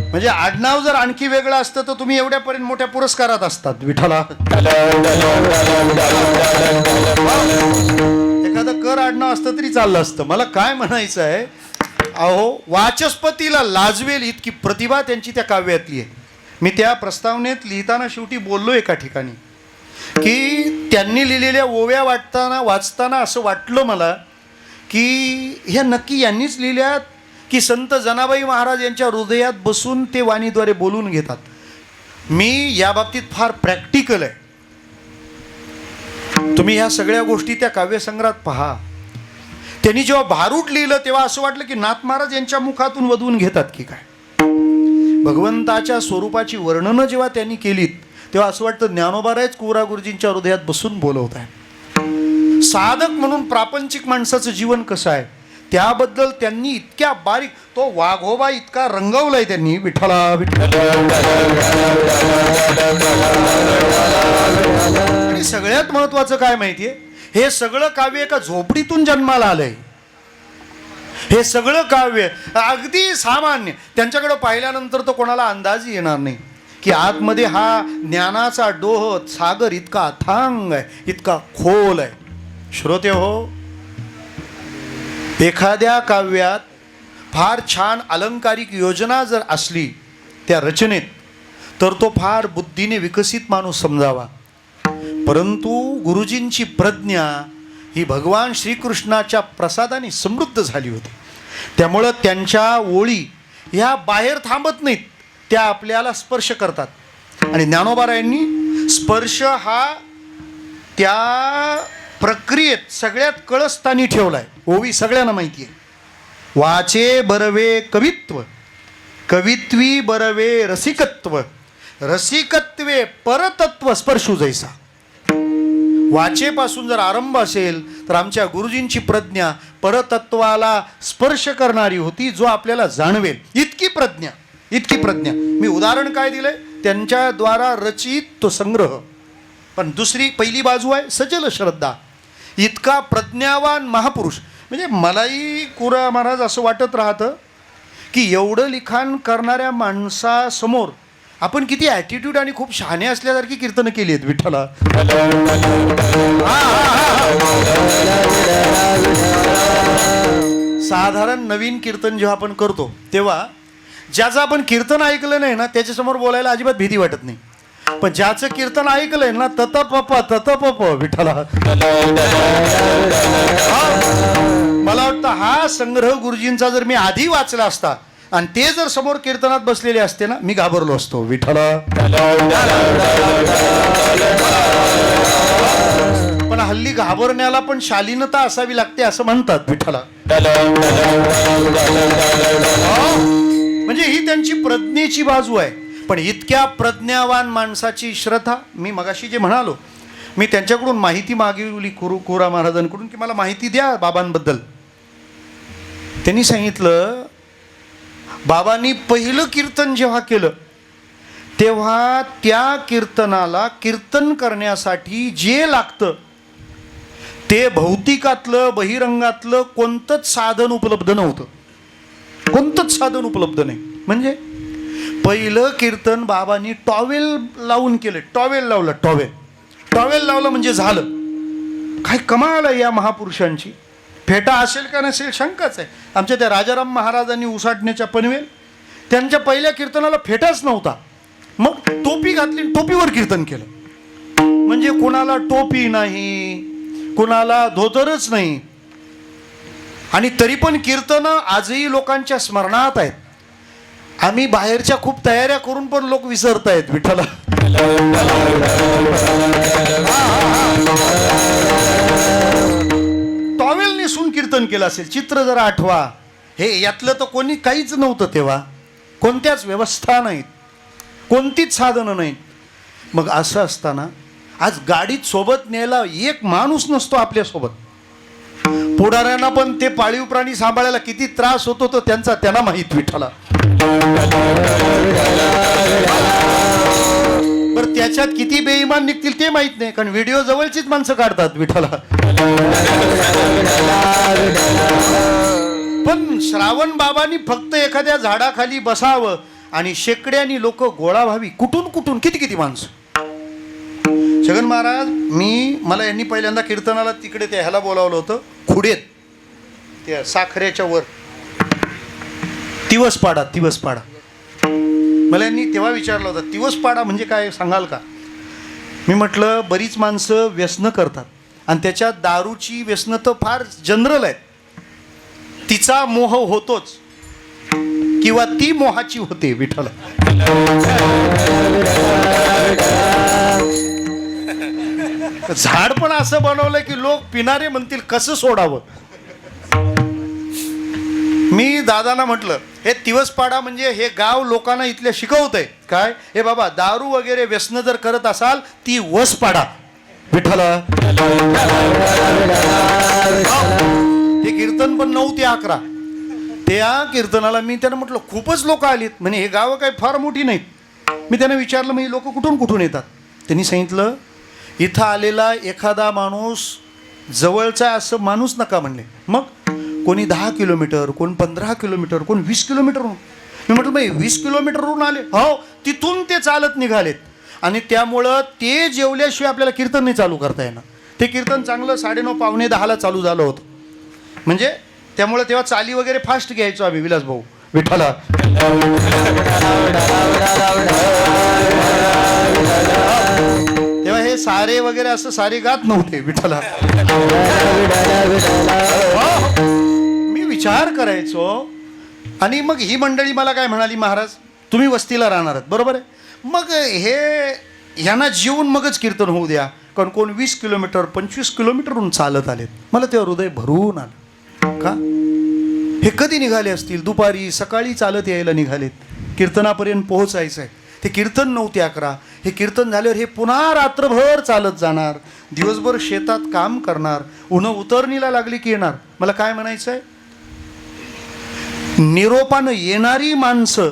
म्हणजे आडनाव जर आणखी वेगळं असतं तर तुम्ही एवढ्यापर्यंत मोठ्या पुरस्कारात असतात विठ्ठला. एखादं कर आडनाव असतं तरी चाललं असतं. मला काय म्हणायचं आहे, अहो वाचस्पतीला लाजवेल इतकी प्रतिभा त्यांची त्या काव्यातली आहे. मी त्या प्रस्तावनेत लिहिताना शेवटी बोललो एका ठिकाणी की त्यांनी लिहिलेल्या ओव्या वाचताना असं वाटलं मला की ह्या नक्की यांनीच लिहिल्यात की संत जनाबाई महाराज यांच्या हृदयात बसून ते वाणीद्वारे बोलून घेतात. मी या बाबतीत फार प्रॅक्टिकल आहे. तुम्ही ह्या सगळ्या गोष्टी त्या काव्यसंग्रहात पहा. त्यांनी जेव्हा भारूड लिहिलं तेव्हा असं वाटलं की नाथ महाराज यांच्या मुखातून वधवून घेतात की काय. भगवंताच्या स्वरूपाची वर्णनं जेव्हा त्यांनी केलीत तेव्हा असं वाटतं ज्ञानोबारायच कोरा गुरुजींच्या हृदयात बसून बोलवत आहे. साधक म्हणून प्रापंचिक माणसाचं जीवन कसं आहे त्याबद्दल त्यांनी इतक्या बारीक, तो वाघोबा इतका रंगवलाय त्यांनी विठ्ठला. आणि सगळ्यात महत्वाचं काय माहितीये, हे सगळं काव्य एका झोपडीतून जन्माला आलंय. हे सगळं काव्य अगदी सामान्य. त्यांच्याकडे पाहिल्यानंतर तर कोणाला अंदाजही येणार नाही की आतमध्ये हा ज्ञानाचा डोह सागर इतका अथांग आहे, इतका खोल आहे. श्रोते हो, एखाद्या काव्यात फार छान अलंकारिक योजना जर असली त्या रचनेत, तर तो फार बुद्धीने विकसित माणूस समजावा. परंतु गुरुजींची प्रज्ञा ही भगवान श्रीकृष्णाच्या प्रसादाने समृद्ध झाली होती. त्यामुळं त्यांच्या ओळी ह्या बाहेर थांबत नाहीत, त्या आपल्याला स्पर्श करतात. आणि ज्ञानोबारायांनी स्पर्श हा त्या प्रक्रियेत सगळ्यात कळस्थानी ठेवला आहे. ओवी सगळ्यांना माहिती आहे. वाचे बरवे कवित्व, कवित्वी बरवे रसिकत्व, रसिकत्वे परतत्व स्पर्शू जैसा. वाचेपासून जर आरंभ असेल तर आमच्या गुरुजींची प्रज्ञा परतत्वाला स्पर्श करणारी होती, जो आपल्याला जाणवेल. इतकी प्रज्ञा, इतकी प्रज्ञा. मी उदाहरण काय दिलंय, त्यांच्याद्वारा रचित तो संग्रह. पण दुसरी पहिली बाजू आहे सजल श्रद्धा. इतका प्रज्ञावान महापुरुष. म्हणजे मलाही कुरा महाराज असं वाटत राहतं की एवढं लिखाण करणाऱ्या माणसासमोर आपण किती ॲटिट्यूड आणि खूप शहाणे असल्यासारखी कीर्तनं केली आहेत विठ्ठला. साधारण नवीन कीर्तन जेव्हा आपण करतो तेव्हा ज्याचं आपण कीर्तन ऐकलं नाही ना त्याच्यासमोर बोलायला अजिबात भीती वाटत नाही. पण ज्याचं कीर्तन ऐकलंय ना तत पप विठ्ठला. मला वाटतं हा संग्रह गुरुजींचा जर मी आधी वाचला असता आणि ते जर समोर कीर्तनात बसलेले असते ना, मी घाबरलो असतो विठ्ठला. पण हल्ली घाबरण्याला पण शालीनता असावी लागते असं म्हणतात विठ्ठला. म्हणजे ही त्यांची प्रज्ञेची बाजू आहे. पण इतक्या प्रज्ञावान माणसाची श्रद्धा, मी मगाशी जे म्हणालो, मी त्यांच्याकडून माहिती मागवली कोरा महाराजांकडून की मला माहिती द्या बाबांबद्दल. त्यांनी सांगितलं, बाबांनी पहिलं कीर्तन जेव्हा केलं तेव्हा त्या कीर्तनाला कीर्तन करण्यासाठी जे लागतं ते भौतिकातलं बहिरंगातलं कोणतंच साधन उपलब्ध नव्हतं. कोणतंच साधन उपलब्ध नाही. म्हणजे पहिलं कीर्तन बाबांनी टॉवेल लावून केलं. टॉवेल लावलं, टॉवेल लावलं म्हणजे झालं. काय कमाल आहे या महापुरुषांची. फेटा असेल का नसेल शंकाच आहे. आमच्या त्या राजाराम महाराजांनी उसाटण्याच्या पनवेल त्यांच्या पहिल्या कीर्तनाला फेटाच नव्हता. मग टोपी घातली, टोपीवर कीर्तन केलं. म्हणजे कुणाला टोपी नाही, कुणाला धोतरच नाही, आणि तरी पण कीर्तनं आजही लोकांच्या स्मरणात आहेत. आम्ही बाहेरच्या खूप तयाऱ्या करून पण लोक विसरतायत विठ्ठला. टॉवेल नेसून कीर्तन केलं असेल. चित्र जरा आठवा. हे यातलं तर कोणी काहीच नव्हतं तेव्हा. कोणत्याच व्यवस्था नाहीत, कोणतीच साधनं नाहीत. मग असं असताना आज गाडीत सोबत न्यायला एक माणूस नसतो आपल्यासोबत. पुढाऱ्यांना पण ते पाळीव प्राणी सांभाळायला किती त्रास होतो तो त्यांना माहीत विठ्ठला. बरं त्याच्यात किती बेईमान निघतील ते माहित नाही, कारण व्हिडिओ जवळचीच माणसं काढतात विठ्ठला. पण श्रावण बाबांनी फक्त एखाद्या झाडाखाली बसावं आणि शेकड्यानी लोक गोळा व्हावी. कुठून कुठून किती किती माणसं. छगन महाराज, मला यांनी पहिल्यांदा कीर्तनाला तिकडे त्या ह्याला बोलावलं होतं, खुडेत, त्या साखरेच्या वर, तिवसपाडा. मला यांनी तेव्हा विचारलं होतं, तिवसपाडा म्हणजे काय सांगाल का? मी म्हटलं, बरीच माणसं व्यसनं करतात आणि त्याच्यात दारूची व्यसनं तर फार जनरल आहेत. तिचा मोह होतोच किंवा ती मोहाची होते विठ्ठल. झाड पण असं बनवलं की लोक पिणारे म्हणतील कसं सोडावं. मी दादांना म्हटलं, हे तिवसपाडा म्हणजे हे गाव लोकांना इथल्या शिकवतंय काय, हे बाबा दारू वगैरे व्यसन जर करत असाल ती वसपाडा विठ्ठला. हे कीर्तन पण 9 ते 11. त्या कीर्तनाला मी त्यांना म्हटलं, खूपच लोक आलीत म्हणे, हे गावं काही फार मोठी नाहीत. मी त्यांना विचारलं, मी लोक कुठून कुठून येतात? त्यांनी सांगितलं, इथं आलेला एखादा माणूस जवळचा असं माणूस नका म्हणले. मग कोणी 10 किलोमीटर, कोण 15 किलोमीटर, कोण 20 किलोमीटरहून. मी म्हटलं बाई 20 किलोमीटरहून आले? हो, तिथून ते चालत निघालेत. आणि त्यामुळं ते जेवल्याशिवाय आपल्याला कीर्तन नाही चालू करता येणार. ते कीर्तन चांगलं 9:30 पावणे 10ला चालू झालं होतं. म्हणजे त्यामुळं तेव्हा चाली वगैरे फास्ट घ्यायचो आम्ही. विलास भाऊ विठ्ठला. तेव्हा हे सारे वगैरे असं सारे गात नव्हते. विठ्ठला. मी विचार करायचो. आणि मग ही मंडळी मला काय म्हणाली, महाराज तुम्ही वस्तीला राहणार आहात, बरोबर आहे, मग ह्यांना जीवन मगच कीर्तन होऊ द्या. कारण कोण 20 किलोमीटर 25 किलोमीटरहून चालत आलेत. मला तेव्हा हृदय भरून आलं. का हे कधी निघाले असतील? दुपारी सकाळी चालत यायला निघालेत. कीर्तनापर्यंत पोहोचायचं आहे. ते कीर्तन 9 ते 11. हे कीर्तन झाल्यावर हे पुन्हा रात्रभर चालत जाणार, दिवसभर शेतात काम करणार, उन्ह उतरणीला लागली की येणार. मला काय म्हणायचं आहे, निरोपानं येणारी माणसं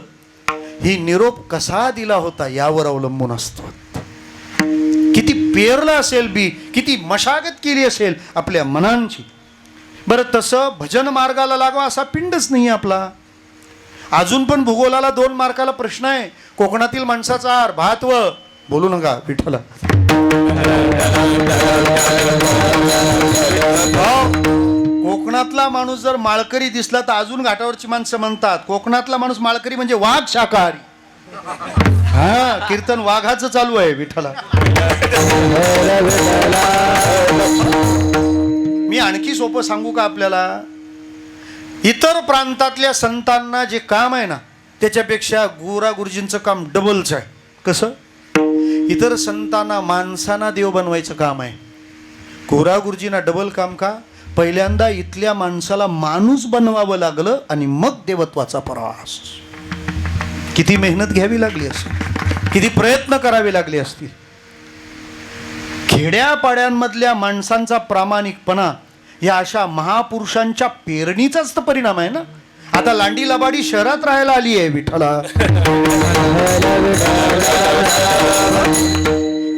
ही निरोप कसा दिला होता यावर अवलंबून असतो. किती पेरलं असेल बी, किती मशागत केली असेल आपल्या मनांची. बरं, तसं भजन मार्गाला लागावा असा पिंडच नाही आपला. अजून पण भूगोलाला 2 मार्काला प्रश्न आहे. कोकणातील माणसाचा आहार भात व बोलू नका विठ्ठला. कोकणातला माणूस जर माळकरी दिसला तर अजून घाटावरची माणसं म्हणतात कोकणातला माणूस माळकरी म्हणजे वाघ शाकाहारी. हा, कीर्तन वाघाचं चालू आहे विठ्ठला. मी आणखी सोपं सांगू का आपल्याला? इतर प्रांतातल्या संतांना जे काम आहे ना त्याच्यापेक्षा गोरा गुरुजींचं काम डबलच आहे. कसं? इतर संतांना माणसांना देव बनवायचं काम आहे. गोरा गुरुजींना डबल काम का? पहिल्यांदा इथल्या माणसाला माणूस बनवावं लागलं आणि मग देवत्वाचा प्रवास. किती मेहनत घ्यावी लागली असेल, किती प्रयत्न करावे लागले असतील. खेड्यापाड्यांमधल्या माणसांचा प्रामाणिकपणा या अशा महापुरुषांच्या पेरणीचाच तर परिणाम आहे ना. आता लांडी लबाडी शहरात राहायला आली आहे विठ्ठला.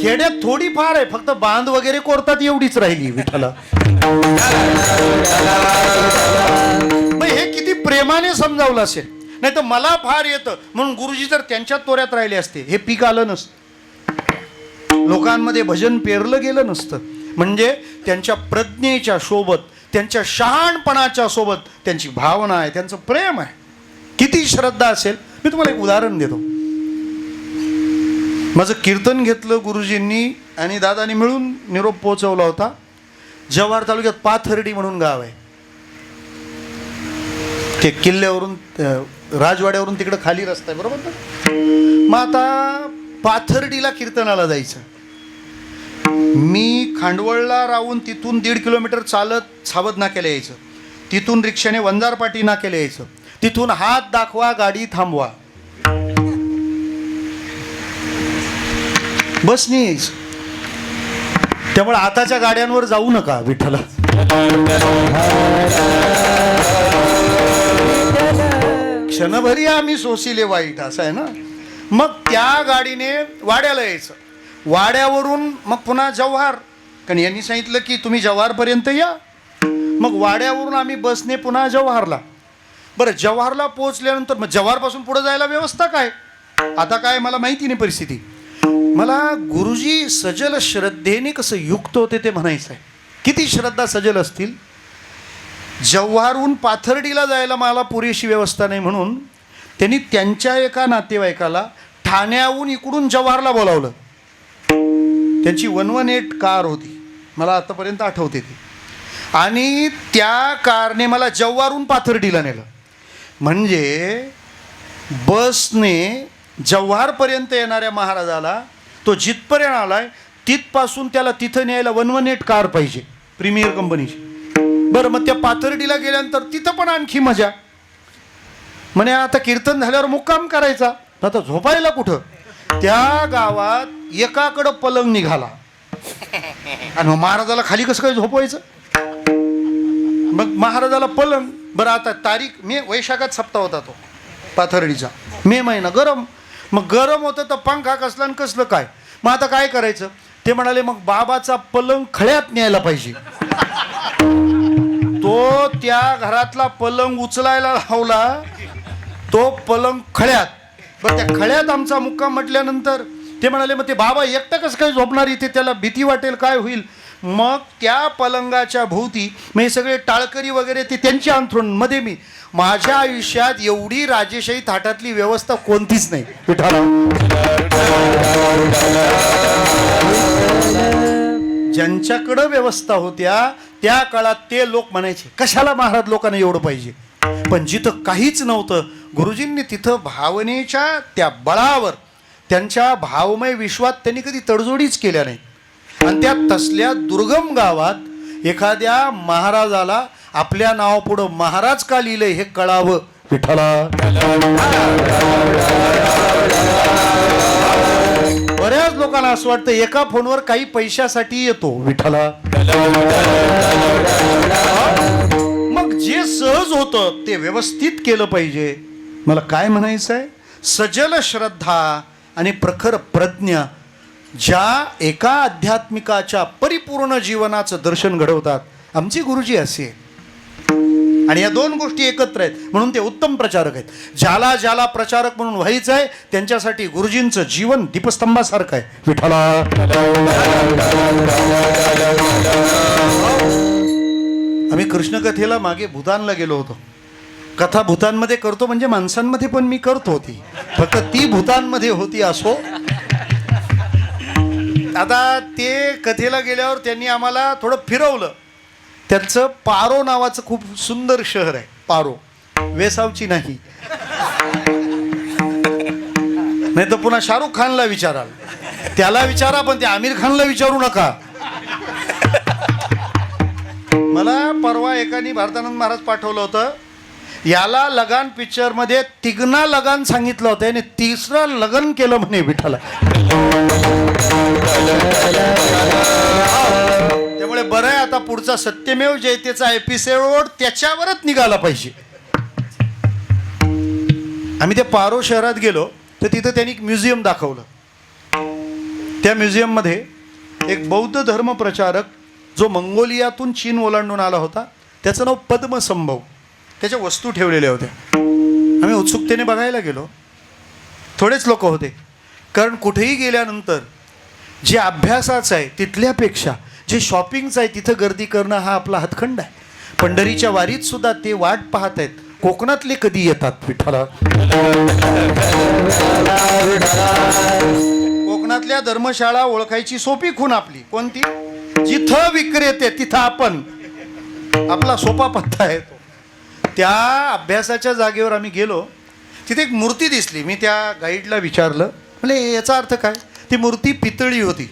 खेड्यात थोडीफार आहे, फक्त बांध वगैरे कोरतात एवढीच राहिली विठ्ठला. हे किती प्रेमाने समजावलं असेल. नाही तर मला फार येतं म्हणून गुरुजी जर त्यांच्या तोऱ्यात राहिले असते हे पीक आलं नसतं, लोकांमध्ये भजन पेरलं गेलं नसतं. म्हणजे त्यांच्या प्रज्ञेच्या सोबत, त्यांच्या शहाणपणाच्या सोबत त्यांची भावना आहे, त्यांचं प्रेम आहे. किती श्रद्धा असेल. मी तुम्हाला एक उदाहरण देतो. माझं कीर्तन घेतलं गुरुजींनी आणि दादानी मिळून निरोप पोहोचवला होता. जव्हार तालुक्यात पाथर्डी म्हणून गाव आहे. ते किल्ल्यावरून राजवाड्यावरून तिकडं खाली रस्ता आहे, बरोबर ना. मग आता पाथर्डीला कीर्तनाला जायचं. मी खांडवळला राहून तिथून 1.5 किलोमीटर चालत सावध नाक्याला यायचं. तिथून रिक्षाने वंजारपाटी नाक्याला यायचं. तिथून हात दाखवा गाडी थांबवा, बसने यायचं. त्यामुळे आताच्या गाड्यांवर जाऊ नका विठ्ठला. क्षणभरी आम्ही सोसिले वाईट असं आहे ना. मग त्या गाडीने वाड्याला यायचं. वाड्यावरून मग पुन्हा जव्हार, कारण यांनी सांगितलं की तुम्ही जव्हारपर्यंत या. मग वाड्यावरून आम्ही बसने पुन्हा जव्हारला. बरं, जव्हारला पोहोचल्यानंतर मग जव्हारपासून पुढे जायला व्यवस्था काय? आता काय मला माहिती नाही परिस्थिती. मला गुरुजी सजल श्रद्धेने कसं युक्त होते ते म्हणायचं आहे. किती श्रद्धा सजल असतील. जव्हारहून पाथर्डीला जायला मला पुरेशी व्यवस्था नाही म्हणून त्यांनी त्यांच्या एका नातेवाईकाला ठाण्याहून इकडून जव्हारला बोलावलं. त्यांची 118 कार होती, मला आतापर्यंत आठवते ती. आणि त्या कारने मला जव्हारहून पाथर्डीला नेलं. म्हणजे बसने जव्हारपर्यंत येणाऱ्या महाराजाला तो जिथपर्यंत आलाय तिथपासून त्याला तिथं न्यायला 118 कार पाहिजे प्रीमियर कंपनीची. बरं, मग त्या पाथर्डीला गेल्यानंतर तिथं पण आणखी मजा. म्हणे आता कीर्तन झाल्यावर मुक्काम करायचा. आता झोपायला कुठं? त्या गावात एकाकडं पलंग निघाला आणि मग महाराजाला खाली कसं काय झोपवायचं? मग महाराजाला पलंग. बरं, आता तारीख वैशाखात सप्ताह होता तो पाथर्डीचा, मे महिना, गरम. मग गरम होतं तर पंखा कसला आणि कसलं काय. मग आता काय करायचं? ते म्हणाले मग बाबाचा पलंग खळ्यात न्यायला पाहिजे. तो त्या घरातला पलंग उचलायला लावला, तो पलंग खळ्यात. बरं त्या खळ्यात आमचा मुक्काम म्हटल्यानंतर ते म्हणाले मग ते बाबा एकटं कसं काय झोपणार इथे, त्याला भीती वाटेल, काय होईल. मग त्या पलंगाच्या भोवती मी सगळे टाळकरी वगैरे ते त्यांच्या अंथरूण मध्ये मी. माझ्या आयुष्यात एवढी राजेशाही थाटातली व्यवस्था कोणतीच नाही. ज्यांच्याकडं व्यवस्था होत्या त्या काळात ते लोक म्हणायचे कशाला महाराज लोकांना एवढं पाहिजे. पण जिथं काहीच नव्हतं गुरुजींनी तिथं भावनेच्या त्या बळावर त्यांच्या भावमय विश्वात त्यांनी कधी तडजोडीच केल्या नाही. आणि त्या तसल्या दुर्गम गावात एखाद्या महाराजाला आपल्या नावापुढं महाराज का लिहिलंय हे कळावं. विठ्ठला बऱ्याच लोकांना असं वाटतं एका फोनवर काही पैशासाठी येतो. विठ्ठला मग जे सहज होतं ते व्यवस्थित केलं पाहिजे. मला काय म्हणायचं आहे, सजल श्रद्धा आणि प्रखर प्रज्ञा ज्या एका आध्यात्मिकाच्या परिपूर्ण जीवनाचं दर्शन घडवतात, आमचे गुरुजी असे. आणि या दोन गोष्टी एकत्र आहेत म्हणून ते उत्तम प्रचारक आहेत. ज्याला ज्याला प्रचारक म्हणून व्हायचं आहे त्यांच्यासाठी गुरुजींचं जीवन दीपस्तंभासारखं आहे. विठ्ठला आम्ही कृष्णकथेला मागे भूतानला गेलो होतो. कथा भूतानमध्ये करतो म्हणजे माणसांमध्ये पण मी करतो होती, फक्त ती भूतानमध्ये होती असो. आता ते कथेला गेल्यावर त्यांनी आम्हाला थोडं फिरवलं. त्यांचं पारो नावाचं खूप सुंदर शहर आहे. पारो वेसावची नाही, नाही तर पुन्हा शाहरुख खानला विचाराल, त्याला विचारा पण ते आमिर खानला विचारू नका. मला परवा एकाने भारतानंद महाराज पाठवलं होतं. याला लगान पिक्चर मध्ये तिगना लगान सांगितलं होतं आणि तिसरं लगन केलं म्हणे. विठ्ठला त्यामुळे बरं आहे आता पुढचा सत्यमेव जयतेचा एपिसोड त्याच्यावरच निघाला पाहिजे. आम्ही त्या पारो शहरात गेलो तर तिथं त्यांनी एक म्युझियम दाखवलं. त्या म्युझियम मध्ये एक बौद्ध धर्म प्रचारक जो मंगोलियातून चीन ओलांडून आला होता, त्याचं नाव पद्मसंभव, त्याच्या वस्तू ठेवलेल्या होत्या. आम्ही उत्सुकतेने बघायला गेलो. थोडेच लोक होते, कारण कुठेही गेल्यानंतर जे अभ्यासाचं आहे तिथल्यापेक्षा जे शॉपिंगचं आहे तिथं गर्दी करणं हा आपला हातखंड आहे. पंढरीच्या वारीत सुद्धा ते वाट पाहत आहेत कोकणातले कधी येतात. विठ्ठला कोकणातल्या धर्मशाळा ओळखायची सोपी खूण आपली कोणती, जिथं विक्रेते तिथं आपण, आपला सोपा पत्ता आहे तो. त्या अभ्यासाच्या जागेवर आम्ही गेलो. तिथे एक मूर्ती दिसली. मी त्या गाईडला विचारलं, म्हणजे याचा अर्थ काय. ती मूर्ती पितळी होती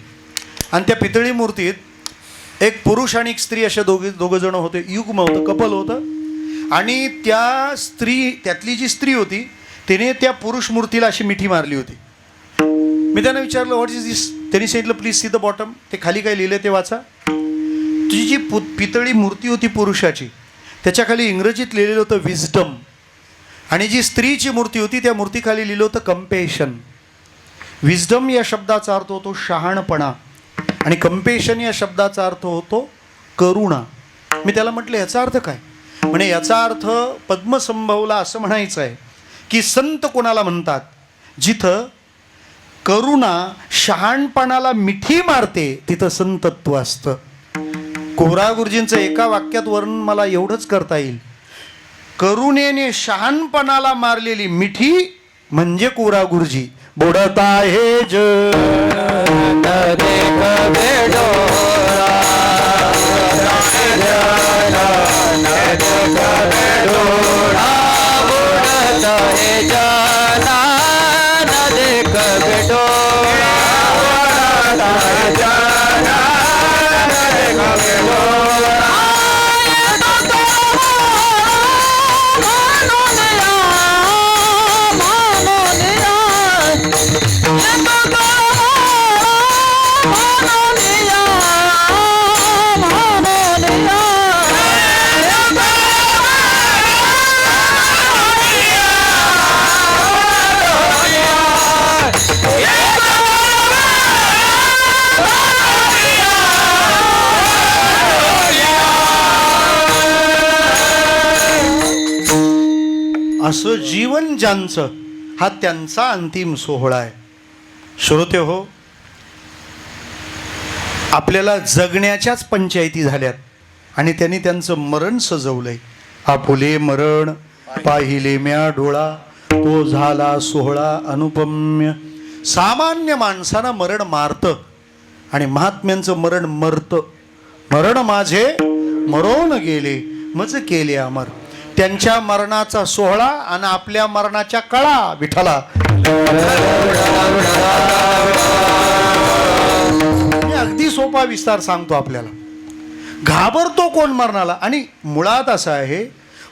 आणि त्या पितळी मूर्तीत एक पुरुष आणि एक स्त्री अशा दोघं जण होते. युग्म होतं, कपल होतं. आणि त्या स्त्री, त्यातली जी स्त्री होती तिने त्या पुरुष मूर्तीला अशी मिठी मारली होती. मी त्यांना विचारलं व्हॉट इज दिस. त्यांनी सांगितलं प्लीज सी द बॉटम. ते खाली काय लिहिलं ते वाचा. तुझी जी पितळी मूर्ती होती पुरुषाची त्याच्या खाली इंग्रजीत लिहिलेलं होतं विजडम, आणि जी स्त्रीची मूर्ती होती त्या मूर्तीखाली लिहिलं होतं कंपेशन. विजडम या शब्दाचा अर्थ होतो शहाणपणा आणि कंपेशन या शब्दाचा अर्थ होतो करुणा. मी त्याला म्हटलं याचा अर्थ काय. म्हणे याचा अर्थ पद्मसंभवला असं म्हणायचं आहे की संत कोणाला म्हणतात जिथं करुणा शहाणपणाला मिठी मारते तिथं संतत्व असतं. कोरा गुरुजींचं एका वाक्यात वर्णन मला एवढंच करता येईल, करुणेने शहाणपणाला मारलेली मिठी म्हणजे कोरा गुरुजी. बुडता हे असं जीवन ज्यांचं, हा त्यांचा अंतिम सोहळा आहे. श्रोते हो, आपल्याला जगण्याच्याच पंचायती झाल्यात आणि त्यांनी त्यांचं मरण सजवलंय. आपुले मरण पाहिले म्या डोळा, तो झाला सोहळा अनुपम्य. सामान्य माणसानं मरण मारतं आणि महात्म्यांचं मरण मरतं. मरण माझे मरोन गेले, मज केले अमर. त्यांच्या मरणाचा सोहळा आणि आपल्या मरणाच्या कळा विठ्ठला. मी अगदी सोपा विस्तार सांगतो आपल्याला. घाबरतो कोण मरणाला? आणि मुळात असं आहे,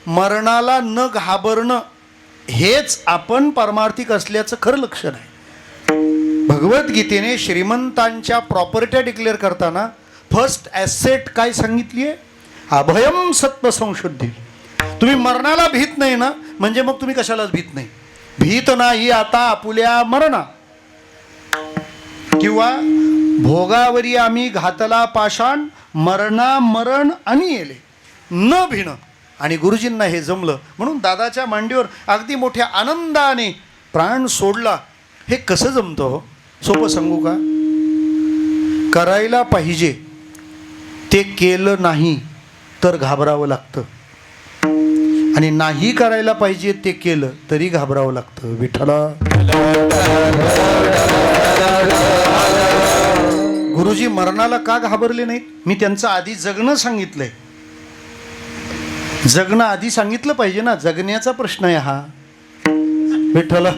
मरणाला न घाबरणं हेच आपण परमार्थिक असल्याचं खरं लक्षण आहे. भगवद्गीतेने श्रीमंतांच्या प्रॉपर्ट्या डिक्लेअर करताना फर्स्ट ॲसेट काय सांगितली आहे? अभयम सत्व संशुद्धी. तुम्ही मरणाला भीत नाही ना, म्हणजे मग तुम्ही कशालाच भीत नाही. भीत नाही आता आपुल्या मरणा, किंवा भोगावरी आम्ही घातला पाषाण, मरणा मरण आणि येले न भिणं. आणि गुरुजींना हे जमलं म्हणून दादाच्या मांडीवर अगदी मोठ्या आनंदाने प्राण सोडला. हे कसं जमतं हो? सोपं सांगू का? करायला पाहिजे ते केलं नाही तर घाबरावं लागतं, आणि नाही करायला पाहिजे ते केलं तरी घाबरावं लागतं. विठ्ठला. गुरुजी मरणाला का घाबरले नाहीत? मी त्यांचं आधी जगणं सांगितलंय. जगणं आधी सांगितलं पाहिजे ना, जगण्याचा प्रश्न आहे हा. विठ्ठला.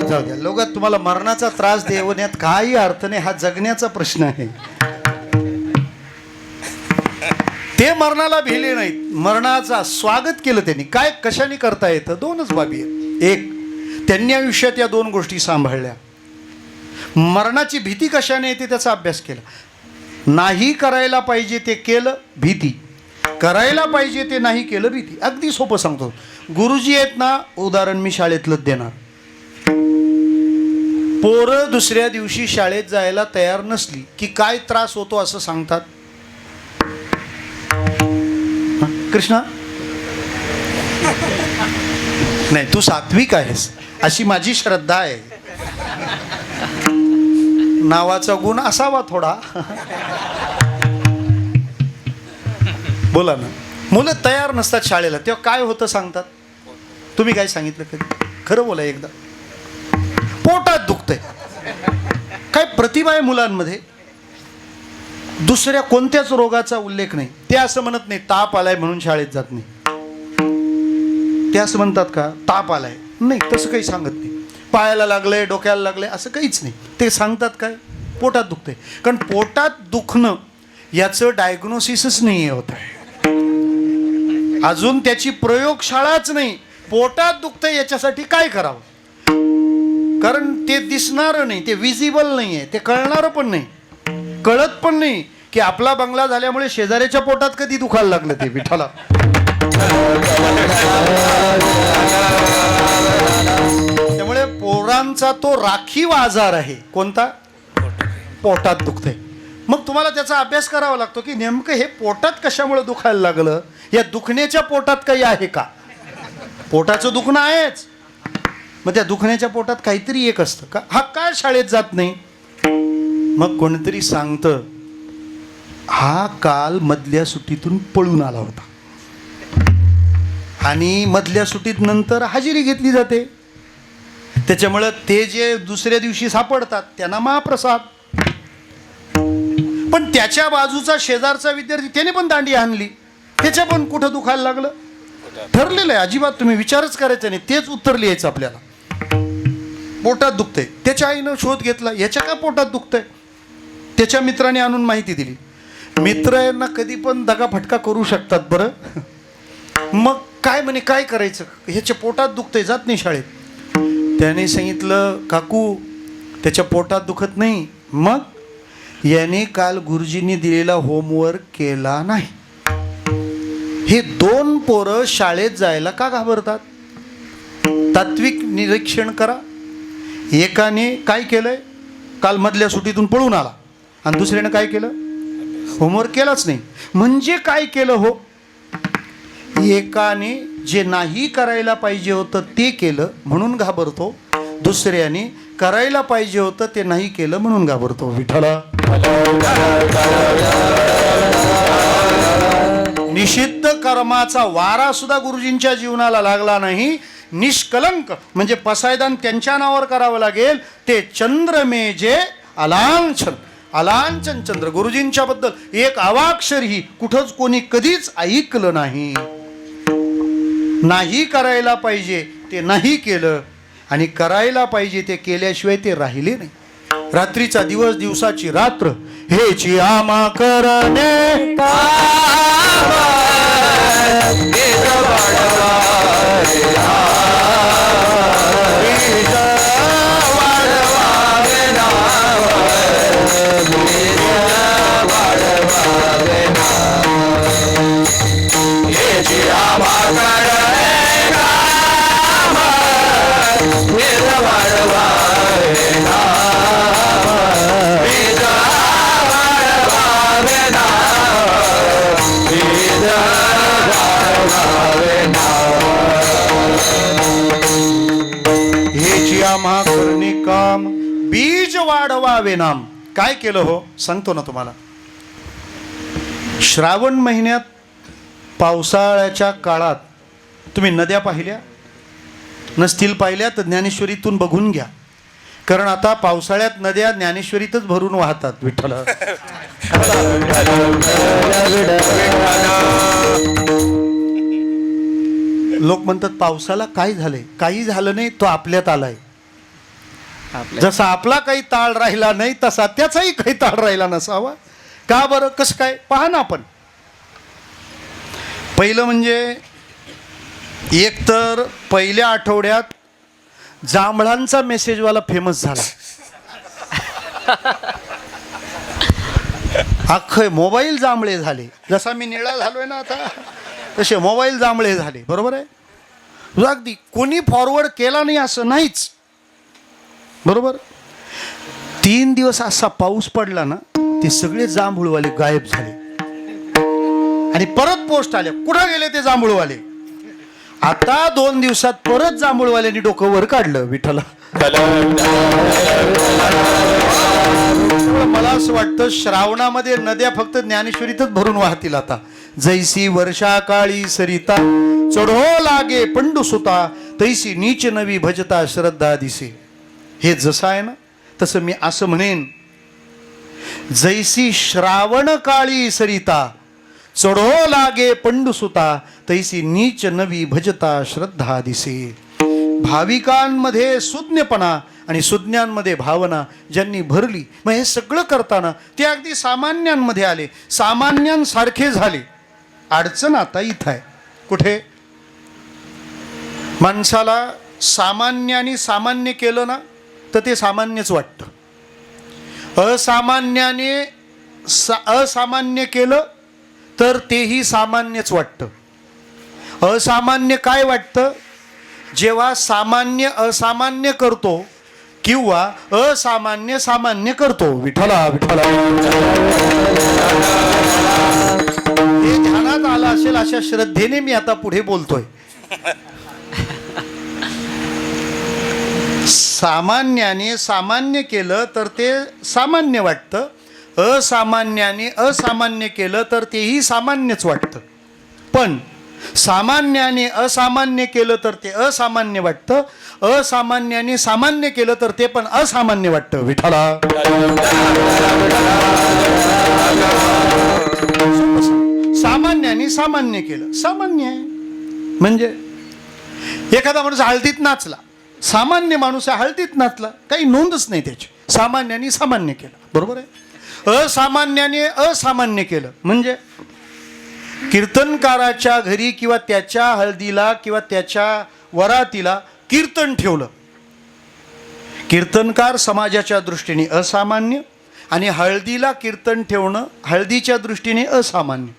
जाऊ द्या, लोक तुम्हाला मरणाचा त्रास देण्यात काही अर्थ नाही. हा जगण्याचा प्रश्न आहे. ते मरणाला भिले नाहीत, मरणाचा स्वागत केलं त्यांनी. काय कशाने करता येतं? दोनच बाबी आहेत. एक, त्यांनी आयुष्यात या दोन गोष्टी सांभाळल्या. मरणाची भीती कशाने येते त्याचा अभ्यास केला. नाही करायला पाहिजे ते केलं, भीती. करायला पाहिजे ते नाही केलं, भीती. अगदी सोपं सांगतो. गुरुजी आहेत ना, उदाहरण मी शाळेतलंच देणार. पोरं दुसऱ्या दिवशी शाळेत जायला तयार नसली की काय त्रास होतो असं सांगतात? कृष्णा, नाही तू सात्विक आहेस अशी माझी श्रद्धा आहे. नावाचा गुण असावा थोडा. बोला ना. मुलं तयार नसतात शाळेला, तेव्हा काय होतं सांगतात? तुम्ही काय सांगितलं कधी? खरं बोला एकदा. पोटात दुखतंय. काय प्रतिभा आहे मुलांमध्ये, दुसऱ्या कोणत्याच रोगाचा उल्लेख नाही. ते असं म्हणत नाही ताप आलाय म्हणून शाळेत जात नाही. ते असं म्हणतात का ताप आलाय? नाही, तसं काही सांगत नाही. पायाला लागलंय, डोक्याला लागलंय असं काहीच नाही. ते सांगतात काय? पोटात दुखतंय. कारण पोटात दुखणं याचं डायग्नोसिसच नाही होत आहे अजून. त्याची प्रयोगशाळाच नाही. पोटात दुखतंय याच्यासाठी काय करावं? कारण ते दिसणारं नाही, ते विजिबल नाही आहे, ते कळणारं पण नाही. कळत पण नाही की आपला बंगला झाल्यामुळे शेजाऱ्याच्या पोटात कधी दुखायला लागलं ते. विठ्ठला. त्यामुळे पोरांचा तो राखीव आजार आहे. कोणता? पोटात दुखतंय. मग तुम्हाला त्याचा अभ्यास करावा लागतो की नेमकं हे पोटात कशामुळे दुखायला लागलं. या दुखण्याच्या पोटात काही आहे का? पोटाचं दुखणं आहेच, मग त्या दुखण्याच्या पोटात काहीतरी एक असतं का? हा काय शाळेत जात नाही? मग कोणीतरी सांगतं हा काल मधल्या सुट्टीतून पळून आला होता आणि मधल्या सुट्टीत नंतर हजेरी घेतली जाते. त्याच्यामुळं ते जे दुसऱ्या दिवशी सापडतात त्यांना महाप्रसाद. पण त्याच्या बाजूचा शेजारचा विद्यार्थी त्याने पण दांडी आणली, त्याच्या पण कुठं दुखायला लागलं? ठरलेलं आहे. अजिबात तुम्ही विचारच करायचा नाही, तेच उत्तर लिहायचं आपल्याला. पोटात दुखतंय. त्याच्या आईनं शोध घेतला याच्या का पोटात दुखतंय. त्याच्या मित्राने आणून माहिती दिली. मित्र यांना कधी पण दगाफटका करू शकतात बरं. मग काय म्हणे काय करायचं? ह्याच्या पोटात दुखतंय, जात नाही शाळेत. त्याने सांगितलं काकू त्याच्या पोटात दुखत नाही. मग याने काल गुरुजींनी दिलेला होमवर्क केला नाही. हे दोन पोरं शाळेत जायला का घाबरतात? तात्विक निरीक्षण करा. एकाने काय केलंय? काल मधल्या सुट्टीतून पळून आला. आणि दुसऱ्यानं काय केलं? होमवर्क केलाच नाही. म्हणजे काय केलं हो? एकाने जे नाही करायला पाहिजे होतं ते केलं म्हणून घाबरतो, दुसऱ्याने करायला पाहिजे होतं ते नाही केलं म्हणून घाबरतो. विठ्ठला. निषिद्ध कर्माचा वारा सुद्धा गुरुजींच्या जीवनाला लागला नाही. निष्कलंक म्हणजे पसायदान त्यांच्या नावावर करावं लागेल. ते चंद्र मे जे अलांछन, अलांछन चंद्र. गुरुजींच्या बद्दल एक अवाक्षरही कुठंच कोणी कधीच ऐकलं नाही. नाही करायला पाहिजे ते नाही केलं आणि करायला पाहिजे ते केल्याशिवाय ते राहिले नाही. रात्रीचा दिवस, दिवसाची रात्र, हेची आमा करणे हेची आम्हा करणे काम, बीज वाढवावे नाम. काय केलं हो सांगतो ना तुम्हाला. श्रावण महिन्यात पावसाळ्याच्या काळात तुम्ही नद्या पाहिल्या नसतील, पाहिल्या तर ज्ञानेश्वरीतून बघून घ्या. कारण आता पावसाळ्यात नद्या ज्ञानेश्वरीतच भरून वाहतात. विठ्ठल. लोक म्हणतात पावसाला काय झालंय. काही झालं नाही, तो आपल्यात आलाय. जसा आपला काही ताळ राहिला नाही तसा त्याचाही काही ताळ राहिला नसावा. का बरं, कसं काय पहा ना. आपण पहिलं म्हणजे एक तर पहिल्या आठवड्यात जांभळांचा मेसेजवाला फेमस झाला. अख्खे मोबाईल जांभळे झाले. जसा मी निळा झालोय ना आता, तसे मोबाईल जांभळे झाले. बरोबर आहे. अगदी कोणी फॉरवर्ड केला नाही असं नाहीच. बरोबर. 3 दिवस असा पाऊस पडला ना, ते सगळे जांभूळवाले गायब झाले आणि परत पोस्ट आले. कुठं गेले ते जांभूळवाले. आता 2 दिवसात परत जांभूळवाल्यांनी डोकं वर काढलं. विठ्ठला. मला असं वाटतं श्रावणामध्ये नद्या फक्त ज्ञानेश्वरीतच भरून वाहतील आता. जैसी वर्षा काळी सरिता, चढो लागे पंडुसुता, तैसी नीच नवी भजता श्रद्धा दिसे. हे जसं आहे ना तसं मी असं म्हणेन, जैसी श्रावण काळी सरिता, चढो लागे पंडुसुता, तैसी नीच नवी भजता श्रद्धा दिसे. भाविकांमध्ये सुज्ञपणा आणि सुज्ञांमध्ये भावना ज्यांनी भरली, मग हे सगळं करताना ते अगदी सामान्यांमध्ये आले, सामान्यांसारखे झाले. अडचण आता इथं आहे. कुठे? माणसाला सामान्याने सामान्य केलं ना तर ते सामान्यच वाटतं. असामान्याने असामान्य केलं तर तेही सामान्यच वाटतं. असामान्य काय वाटतं? जेव्हा सामान्य असामान्य करतो किंवा असामान्य सामान्य करतो. विठ्ठला. विठ्ठला. हे ध्यानात आलं असेल अशा श्रद्धेने मी आता पुढे बोलतोय. सामान्याने सामान्य केलं तर ते सामान्य वाटतं, असामान्याने असामान्य केलं तर तेही सामान्यच वाटतं. पण सामान्याने असामान्य केलं तर ते असामान्य वाटतं, असामान्याने सामान्य केलं तर ते पण असामान्य वाटतं. विठ्ठला. सामान्याने सामान्य केलं, सामान्य आहे. म्हणजे एखादा माणूस हळदीत नाचला, सामान्य माणूस आहे, हळदीत नाचला, काही नोंदच नाही त्याची. सामान्याने सामान्य केलं. बरोबर आहे. असामान्याने असामान्य केलं म्हणजे कीर्तनकाराच्या घरी किंवा त्याच्या हळदीला किंवा त्याच्या वरातीला कीर्तन ठेवलं. कीर्तनकार समाजाच्या दृष्टीने असामान्य आणि हळदीला कीर्तन ठेवणं हळदीच्या दृष्टीने असामान्य.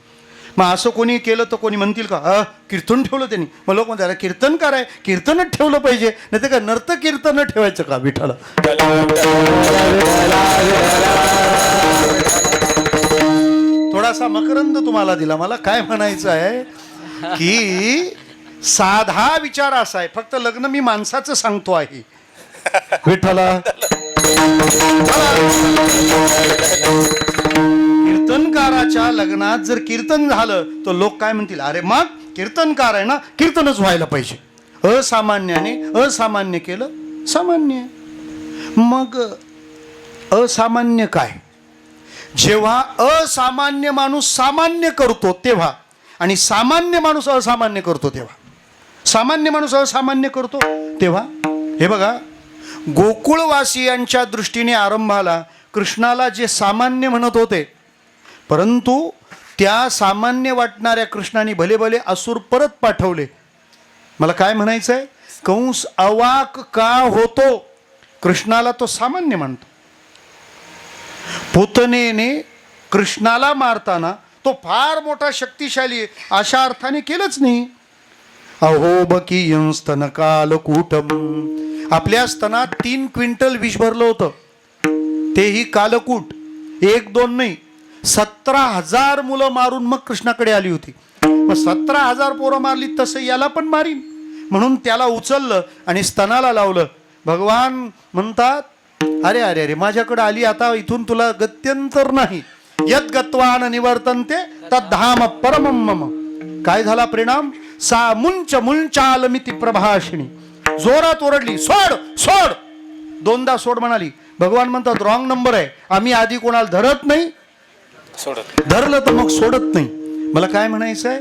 मग असं कोणी केलं तर कोणी म्हणतील का कीर्तन ठेवलं त्यांनी. मग लोक म्हणतात कीर्तनकार आहे, कीर्तनच ठेवलं पाहिजे, नाही तर का नर्तक कीर्तन ठेवायचं का. विठ्ठला. थोडासा मकरंद तुम्हाला दिला. मला काय म्हणायचं आहे, की साधा विचार असा आहे, फक्त लग्न मी माणसाचं सांगतो आहे. विठ्ठला कीर्तनकाराच्या लग्नात जर कीर्तन झालं तर लोक काय म्हणतील, अरे मग कीर्तनकार आहे ना, कीर्तनच व्हायला पाहिजे. असामान्याने असामान्य केलं सामान्य. मग असामान्य काय? जेव्हा असामान्य माणूस सामान्य करतो तेव्हा, आणि सामान्य माणूस असामान्य करतो तेव्हा, सामान्य माणूस असामान्य करतो तेव्हा. हे बघा, गोकुळवासियांच्या दृष्टीने आरंभाला कृष्णाला जे सामान्य म्हणत होते, परंतु त्या सामान्य वाटणाऱ्या कृष्णाने भले भले असुर परत पाठवले. मला काय म्हणायचं आहे, कंस अवाक का होतो? कृष्णाला तो सामान्य म्हणतो. पूतनेने कृष्णाला मारताना तो फार मोठा शक्तिशाली आहे अशा अर्थाने केलंच नाही. अहो बकीयं स्तनकालकूटम, आपल्या स्तनात 3 क्विंटल विष भरलं होतं, तेही कालकूट. 1-2 नाही, 17,000 मुलं मारून मग कृष्णाकडे आली होती. मग 17,000 पोरं मारली तसं याला पण मारीन म्हणून त्याला उचललं आणि स्तनाला लावलं. भगवान म्हणतात, अरे अरे अरे माझ्याकडे आली, आता इथून तुला गत्यंतर नाही. यद गत्वान निवर्तन्ते तद्धाम परमं मम. काय झाला परिणाम? सा मुंच मुंचालमिति प्रभाषिणी. जोरात ओरडली, सोड सोड. 2दा सोड म्हणाली. भगवान म्हणतात, रॉंग नंबर आहे, आम्ही आधी कोणाला धरत नाही, धरलं तर मग सोडत नाही. मला काय म्हणायचं आहे,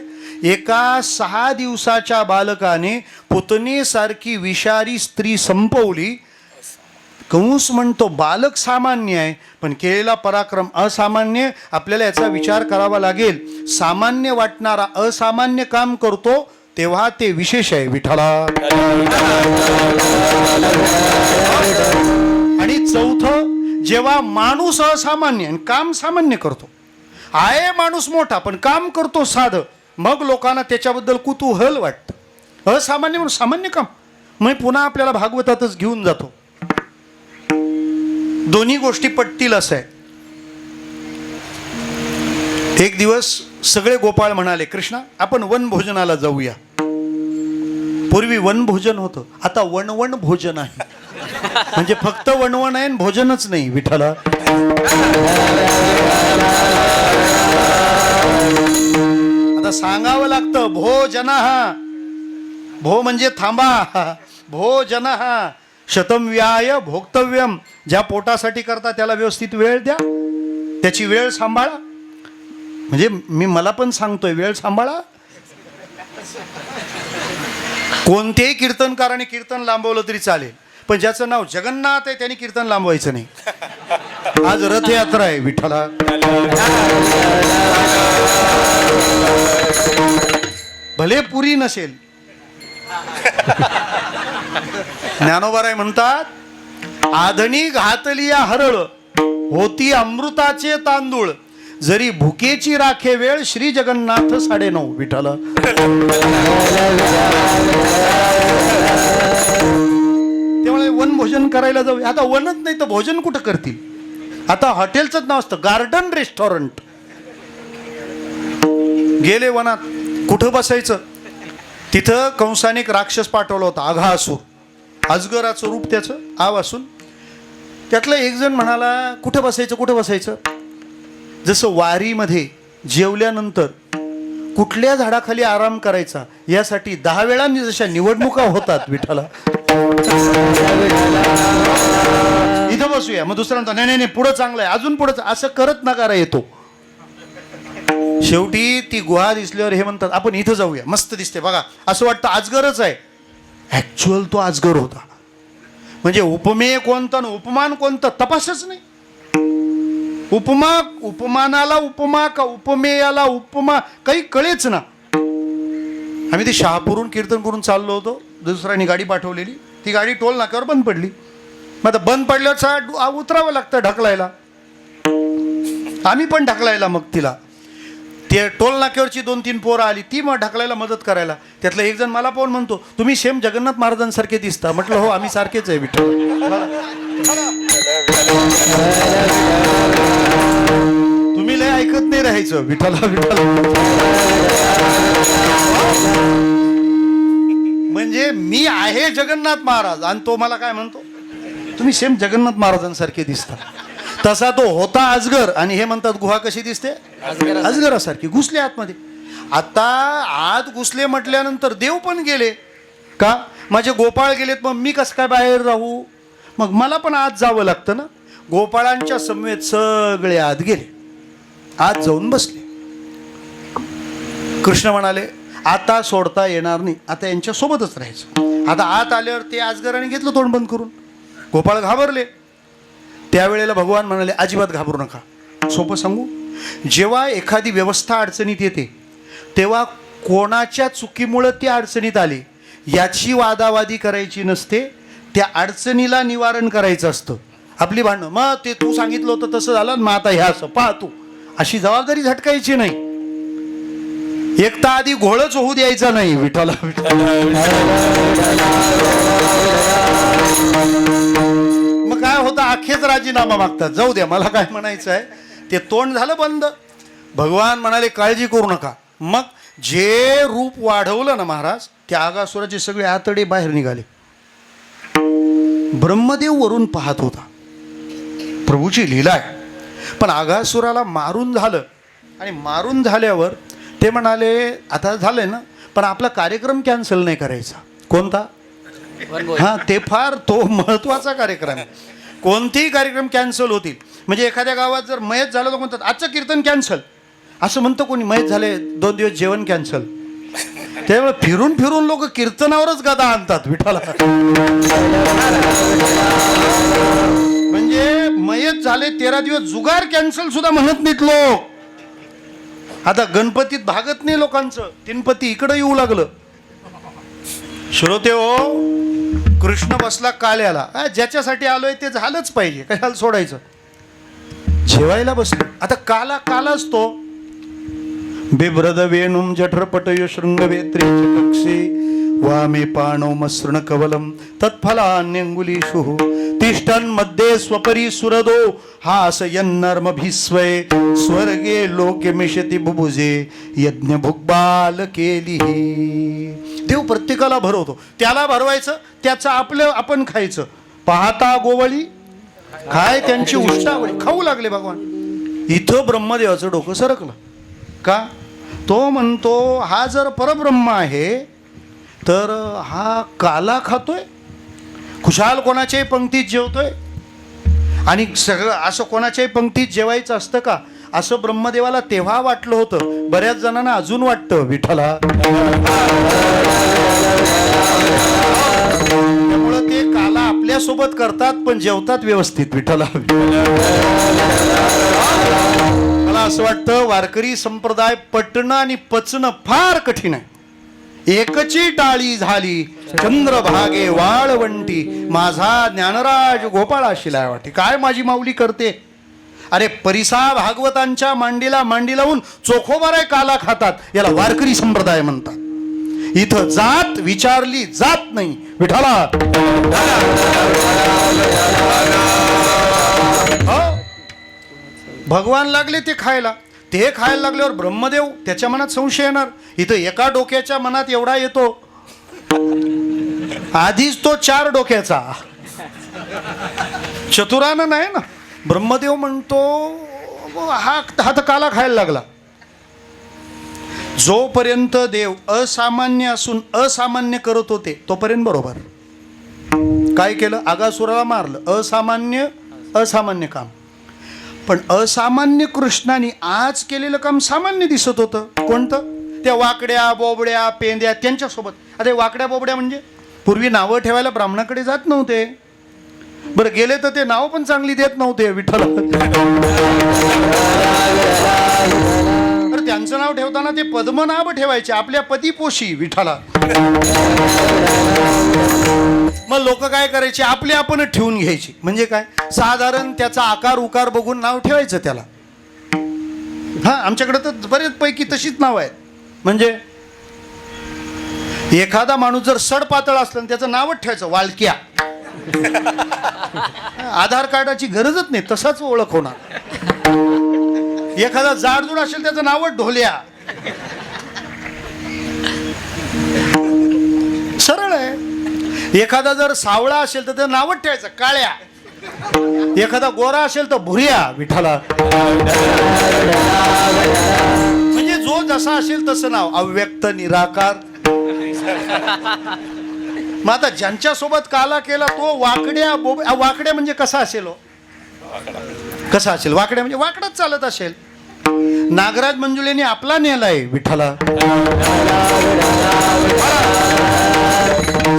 एका 6 दिवसाच्या बालकाने पुतनेसारखी विषारी स्त्री संपवली. कंस म्हणतो बालक सामान्य आहे, पण केलेला पराक्रम असामान्य. आपल्याला याचा विचार करावा लागेल. सामान्य वाटणारा असामान्य काम करतो तेव्हा ते विशेष आहे. विठ्ठला. आणि चौथं, जेव्हा माणूस असामान्य आणि काम सामान्य करतो, आहे माणूस मोठा पण काम करतो साधं, मग लोकांना त्याच्याबद्दल कुतूहल वाटतं. असामान्य म्हणून सामान्य काम. मग पुन्हा आपल्याला भागवतातच घेऊन जातो. दोन्ही गोष्टी पटतील असं आहे. एक दिवस सगळे गोपाळ म्हणाले, कृष्णा आपण वनभोजनाला जाऊया. पूर्वी वनभोजन होतं, आता वणवण भोजन आहे. म्हणजे फक्त वणवण आहे, भोजनच नाही. विठ्ठला. आता सांगावं लागतं, भोजनः. भो म्हणजे थांबा, भोजनः शतम व्याय भोक्तव्यम. ज्या पोटासाठी करता त्याला व्यवस्थित वेळ द्या, त्याची वेळ सांभाळा. म्हणजे मला पण सांगतोय, वेळ सांभाळा. कोणत्याही कीर्तनकाराने कीर्तन लांबवलं तरी चालेल, पण ज्याचं नाव जगन्नाथ आहे त्याने कीर्तन लांबवायचं नाही. आज रथयात्रा आहे. विठ्ठला. भले पुरी नसेल. ज्ञानोबाराय म्हणतात, आधणी घातलिया हरळ होती अमृताचे तांदूळ, जरी भुकेची राखे वेळ श्री जगन्नाथ 9:30. विठ्ठला. त्यामुळे वनभोजन करायला जाऊ. आता वनच नाही तर भोजन कुठं करतील? आता हॉटेलचंच नाव असतं गार्डन रेस्टॉरंट. गेले वनात, कुठं बसायचं? तिथं कंसाने एक राक्षस पाठवला होता, अघासूर. अजगराचं रूप त्याचं, आव असून. त्यातला एक जण म्हणाला, कुठं बसायचं कुठं बसायचं? जसं वारीमध्ये जेवल्यानंतर कुठल्या झाडाखाली आराम करायचा यासाठी 10 वेळांनी जशा निवडणुका होतात. विठ्ठला. इथं बसूया, मग दुसऱ्यांदा नाही नाही पुढं चांगलं आहे, अजून पुढं, असं करत नकारा येतो. शेवटी ती गुहा दिसल्यावर हे म्हणतात, आपण इथं जाऊया, मस्त दिसते बघा. असं वाटतं अजगरच आहे. ऍक्च्युअल तो अजगर होता. म्हणजे उपमेय कोणता आणि उपमान कोणता तपासच नाही. उपमानाला उपमा का उपमेयाला उपमा काही कळेच ना. आम्ही ते शहापूरहून कीर्तन करून चाललो होतो, दुसऱ्याने गाडी पाठवलेली. ती गाडी टोल नाक्यावर बंद पडली. मग आता बंद पडल्याचा उतरावं लागतं ढकलायला. आम्ही पण ढकलायला मग तिला. ते टोल नाक्यावरची 2-3 पोरं आली, ती मग ढकलायला मदत करायला. त्यातला एक जण मला पाहून म्हणतो, तुम्ही सेम जगन्नाथ महाराजांसारखे दिसता. म्हटलं हो, आम्ही सारखेच आहे. विठ्ठल. तुम्ही लय ऐकत नाही राहायचं. विठ्ठला विठ्ठला. म्हणजे मी आहे जगन्नाथ महाराज आणि तो मला काय म्हणतो, तुम्ही सेम जगन्नाथ महाराजांसारखे दिसता. तसा तो होता अजगर आणि हे म्हणतात गुहा कशी दिसते, अजगरासारखी. घुसले आतमध्ये. आता आत घुसले म्हटल्यानंतर देव पण गेले का, माझे गोपाळ गेलेत, मग मी कसं काय बाहेर राहू, मग मला पण आत जावं लागतं ना. गोपाळांच्या समवेत सगळे आत गेले, आत जाऊन बसले. कृष्ण म्हणाले आता सोडता येणार नाही, आता यांच्या सोबतच राहायचं. आता आत आल्यावर ते अजगराने घेतलं तोंड बंद करून. गोपाळ घाबरले. त्यावेळेला भगवान म्हणाले अजिबात घाबरू नका. सोपं सांगू, जेव्हा एखादी व्यवस्था अडचणीत येते तेव्हा कोणाच्या चुकीमुळं ती अडचणीत आली याची वादावादी करायची नसते, त्या अडचणीला निवारण करायचं असतं. आपली भांडणं, मग ते तू सांगितलं होतं तसं झालं, मग आता ह्या असं पहा तू, अशी जबाबदारी झटकायची नाही. एक तर आधी घोळच होऊ द्यायचा नाही. विठ्ठला मग काय होतं, अखेच राजीनामा मागतात. जाऊ द्या, मला काय म्हणायचं आहे. ते तोंड झालं बंद. भगवान म्हणाले काळजी करू नका. मग जे रूप वाढवलं ना महाराज, त्या आगासुराचे सगळे आतडे बाहेर निघाले. ब्रह्मदेव वरून पाहत होता. प्रभूची लीला आहे. पण आगासुराला मारून झालं आणि मारून झाल्यावर ते म्हणाले आता झालंय ना, पण आपला कार्यक्रम कॅन्सल नाही करायचा. कोणता? हा, ते फार तो महत्वाचा कार्यक्रम आहे. कोणतेही कार्यक्रम कॅन्सल होतील. म्हणजे एखाद्या गावात जर मयत झालं तर म्हणतात आजचं कीर्तन कॅन्सल, असं म्हणतं कोणी. मयत झाले 2 दिवस जेवण कॅन्सल. त्यामुळे फिरून फिरून लोक कीर्तनावरच गदा आणतात. विठाला म्हणजे मयत झाले 13 दिवस जुगार कॅन्सल सुद्धा म्हणत नाहीत लोक. आता गणपतीत भागत नाही लोकांचं. तिनपती इकडं येऊ लागलं. श्रोते हो, कृष्ण बसला काल्याला. ज्याच्यासाठी आलोय ते झालंच पाहिजे, कशाला सोडायचं. जेवायला बसलो. आता काला कालाच तो. बिभ्रद वेणुम जठरपटयो शृंगवेत्रे कक्षे वामे पाणो मसृण कवलम तत्फलान्यंगुलीषु तिष्ठन् मध्ये स्वपरी सुरदो हासयन्नर्मभिस्वये स्वर्गे लोके मिशति बुभुजे यज्ञ भुग्बाल केली. देव प्रत्येकाला भरवतो. त्याला भरवायचं, त्याचं आपलं आपण खायचं. पाहता गोवळी काय त्यांची उष्टावळी. खाऊ लागले भगवान. इथं ब्रह्मदेवाचं डोकं सरकलं. का? तो म्हणतो हा जर परब्रह्म आहे तर हा काला खातोय, खुशाल कोणाच्याही पंक्तीत जेवतोय, आणि सगळं असं कोणाच्याही पंक्तीत जेवायचं असतं का, असं ब्रह्मदेवाला तेव्हा वाटलं होतं. बऱ्याच जणांना अजून वाटतं. विठ्ठला त्यामुळं ते काला आपल्यासोबत करतात पण जेवतात व्यवस्थित. विठ्ठला मला असं वाटतं वारकरी संप्रदाय पटणं आणि पचणं फार कठीण आहे. एकची टाळी झाली चंद्रभागे वाळवंटी माझा ज्ञानराज गोपाळा शिलाय वाटी. काय माझी माऊली करते. अरे परिसा भागवतांच्या मांडीला मांडी लावून चोखोबाराय काला खातात. याला वारकरी संप्रदाय म्हणतात. इथं जात विचारली जात नाही. विठाला भगवान लागले ते खायला. ते खायला लागल्यावर ब्रह्मदेव त्याच्या मनात संशय येणार. इथं एका डोक्याच्या मनात एवढा येतो. आधीच तो 4 डोक्याचा. चतुरानं नाही ना. ब्रह्मदेव म्हणतो हा तर काला खायला लागला. जोपर्यंत देव असामान्य असून असामान्य करत होते तोपर्यंत बरोबर. काय केलं? आगासुराला मारलं. असामान्य काम. पण असामान्य कृष्णाने आज केलेलं काम सामान्य दिसत होतं. कोणतं? त्या वाकड्या बोबड्या पेंद्या त्यांच्यासोबत. अरे वाकड्या बोबड्या म्हणजे पूर्वी नावं ठेवायला ब्राह्मणाकडे जात नव्हते. बरं गेले तर ते नाव पण चांगली देत नव्हते. विठ्ठल त्यांचं नाव ठेवताना ते पद्मनाभ ठेवायचे आपल्या पतीपोशी. विठ्ठला मग लोक काय करायचे, आपले आपण ठेवून घ्यायची. म्हणजे काय, साधारण त्याचा आकार उकार बघून नाव ठेवायचं त्याला. हा, आमच्याकडे तर बरेच पैकी तशीच नाव आहेत. म्हणजे एखादा माणूस जर सडपातळ असला त्याचं नावच ठेवायचं वाळक्या. आधार कार्डाची गरजच नाही, तसाच ओळख होणार. एखादा जाडजूड असेल त्याचं नावच ढोल्या. सरळ आहे. एखादा जर सावळा असेल तर त्याचं नावच ठेवायचं काळ्या. एखादा गोरा असेल तर भुरिया विठाला. म्हणजे जो जसा असेल तसं नाव. अव्यक्त निराकार. मग आता ज्यांच्या सोबत काला केला तो वाकड्या वाकड्या म्हणजे कसा असेल हो? कसा असेल? वाकड्या म्हणजे वाकडाच चालत असेल. नागराज मंजुळेने आपला नेलाय विठाला.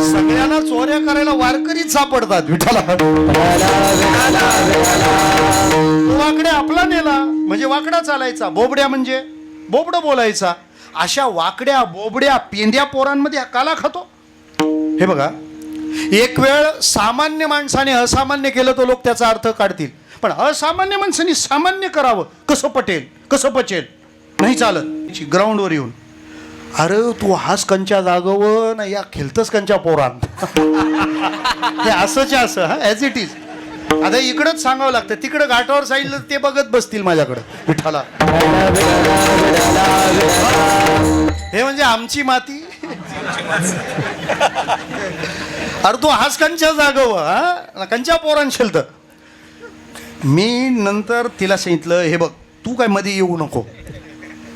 सगळ्यांना चोऱ्या करायला वारकरीच सापडतात विठाला. वाकड्या आपला नेला म्हणजे वाकडा चालायचा. बोबड्या म्हणजे बोबड बोलायचा. अशा वाकड्या बोबड्या पेंद्या पोरांमध्ये काला खातो. हे बघा, एक वेळ सामान्य माणसाने असामान्य केलं तर लोक त्याचा अर्थ काढतील, पण असामान्य माणसाने सामान्य करावं कसं पटेल, कसं पचेल? नाही चालत. ग्राउंडवर येऊन अरे तू हाच कंच्या जागव ना या खेळतच कंच्या पोरान. हे असंच असं हा ॲज इट इज. आता इकडंच सांगावं लागतं. तिकडं घाटावर सांगितलं ते बघत बसतील माझ्याकडं विठाला. हे म्हणजे आमची माती. अरे तू हाच कंच्या जागव हा कंच्या पोरान शेलत. मी नंतर तिला सांगितलं हे बघ तू काय मध्ये येऊ नको.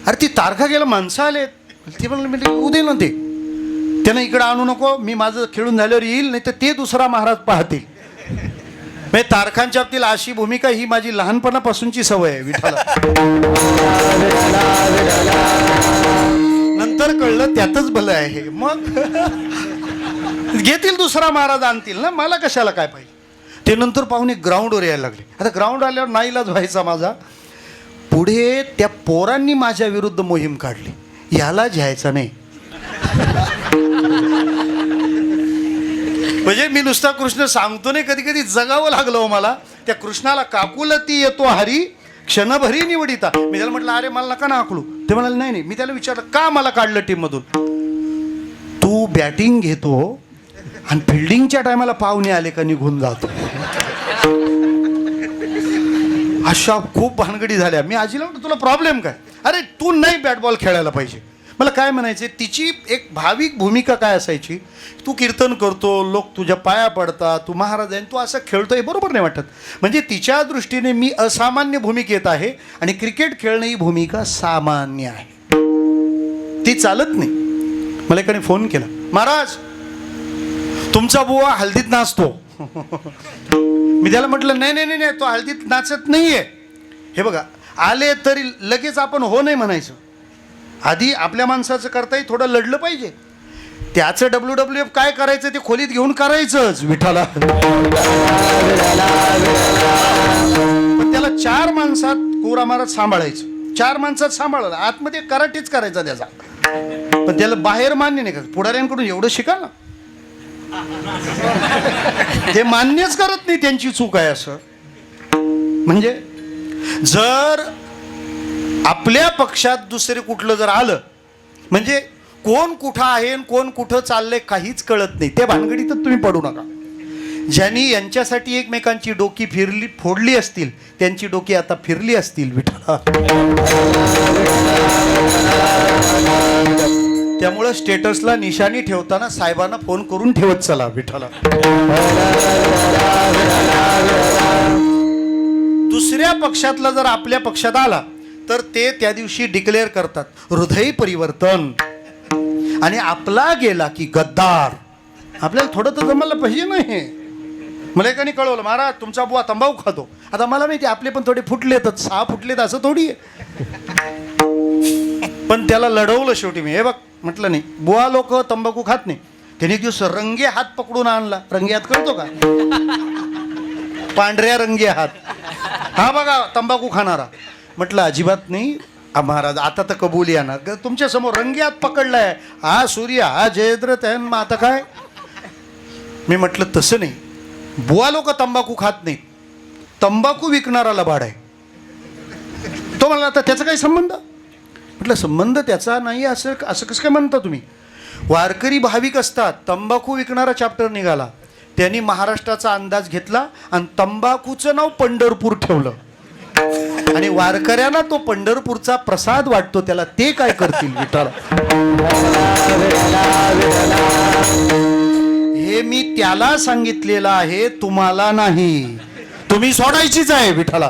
अरे ती तारखा गेला माणसं आलेत. ती म्हणलं येऊ दे ना ते. त्यानं इकडं आणू नको. मी माझं खेळून झाल्यावर येईल नाही तर ते दुसरा महाराज पाहतील. म्हणजे तारखांच्या बाबतीत अशी भूमिका ही माझी लहानपणापासूनची सवय आहे विठाला. नंतर कळलं त्यातच भलं आहे. मग घेतील दुसरा महाराज आणतील ना, मला कशाला काय पाहिजे. ते नंतर पाहुणे ग्राउंडवर यायला लागले. आता ग्राउंड आल्यावर नाईलाज व्हायचा माझा. पुढे त्या पोरांनी माझ्या विरुद्ध मोहीम काढली. याला घ्यायचा नाही. म्हणजे मी नुसता कृष्ण सांगतो नाही, कधी कधी जगावं लागलं मला. त्या कृष्णाला काकुलती येतो हरी क्षणभरी निवडिता. मी त्याला म्हटलं अरे मला नका ना आकलू. ते म्हणाले नाही नाही. मी त्याला विचारलं का मला काढलं टीम मधून. तू बॅटिंग घेतो आणि फिल्डिंगच्या टायमाला पाहुणे आले का निघून जातो. अशा खूप भानगडी झाल्या. मी आजीला म्हटलं तुला प्रॉब्लेम काय. अरे तू नाही बॅट बॉल खेळायला पाहिजे. मला काय म्हणायचे तिची एक भाविक भूमिका काय असायची. तू कीर्तन करतो लोक तुझ्या पाया पडतात तू महाराज आहे तू असं खेळतोय बरोबर नाही वाटत. म्हणजे तिच्या दृष्टीने मी असामान्य भूमिकेत आहे आणि क्रिकेट खेळणं ही भूमिका सामान्य आहे. ती चालत नाही. मला एकाने फोन केला महाराज तुमचा बुवा हल्दीत नाचतो. मी त्याला म्हटलं नाही नाही नाही तो हल्दीत नाचत नाहीये. हे बघा आले तरी लगेच आपण हो नाही म्हणायचं. आधी आपल्या माणसाचं करताही थोडं लढलं पाहिजे. त्याचं WWF काय करायचं ते खोलीत घेऊन करायचंच विठाला. पण त्याला 4 माणसात कोरा महाराज सांभाळायचं. 4 माणसात सांभाळलं आतमध्ये कराटेच करायचा त्याचा. पण त्याला बाहेर मान्य नाही का. पुढाऱ्यांकडून एवढं शिका ना. ते मान्यच करत नाही त्यांची चूक आहे असं. म्हणजे जर आपल्या पक्षात दुसरे कुठलं जर आलं म्हणजे कोण कुठं आहे कोण कुठं चाललंय काहीच कळत नाही. त्या भानगडीतच तुम्ही पडू नका. ज्यांनी यांच्यासाठी एकमेकांची डोकी फोडली असतील त्यांची डोकी आता फिरली असतील विठ्ठला. त्यामुळं स्टेटसला निशाणी ठेवताना साहेबांना फोन करून ठेवत चला विठ्ठला. दुसऱ्या पक्षातला जर आपल्या पक्षात आला तर ते त्या दिवशी डिक्लेअर करतात हृदय परिवर्तन. आणि आपला गेला की गद्दार. आपल्याला थोडं तर जमायला पाहिजे नाही. मला एकाने कळवलं महाराज तुमचा बुवा तंबाखू खातो. आता मला माहिती आपले पण थोडे फुटलेतच 6 फुटलेत असं थोडी आहे. पण त्याला लढवलं शेवटी मी. हे बघ म्हटलं नाही बुवा लोक तंबाखू खात नाही. त्याने एक दिवस रंगे हात पकडून आणला. रंगे हात कळतो का. पांढऱ्या रंगे हात. हा बघा तंबाखू खाणारा. म्हटलं अजिबात नाही महाराज आता तर कबूल येणार. तुमच्या समोर रंगी हात पकडलाय. हा सूर्य हा जयद्रथ आहे. मग आता काय. मी म्हटलं तसं नाही. बुवा लोक तंबाखू खात नाहीत. तंबाखू विकणारा लबाड आहे. तो मला आता त्याचा काही संबंध. म्हटलं संबंध त्याचा नाही असं असं कसं काय म्हणता तुम्ही. वारकरी भाविक असतात. तंबाखू विकणारा चॅप्टर निघाला. त्यांनी महाराष्ट्राचा अंदाज घेतला आणि तंबाखूचं नाव पंढरपूर ठेवलं. आणि वारकऱ्यांना तो पंढरपूरचा प्रसाद वाटतो, त्याला ते काय करतील विठ्ठल. हे मी त्याला सांगितलेलं आहे, तुम्हाला नाही. तुम्ही सोडायचीच आहे विठ्ठला.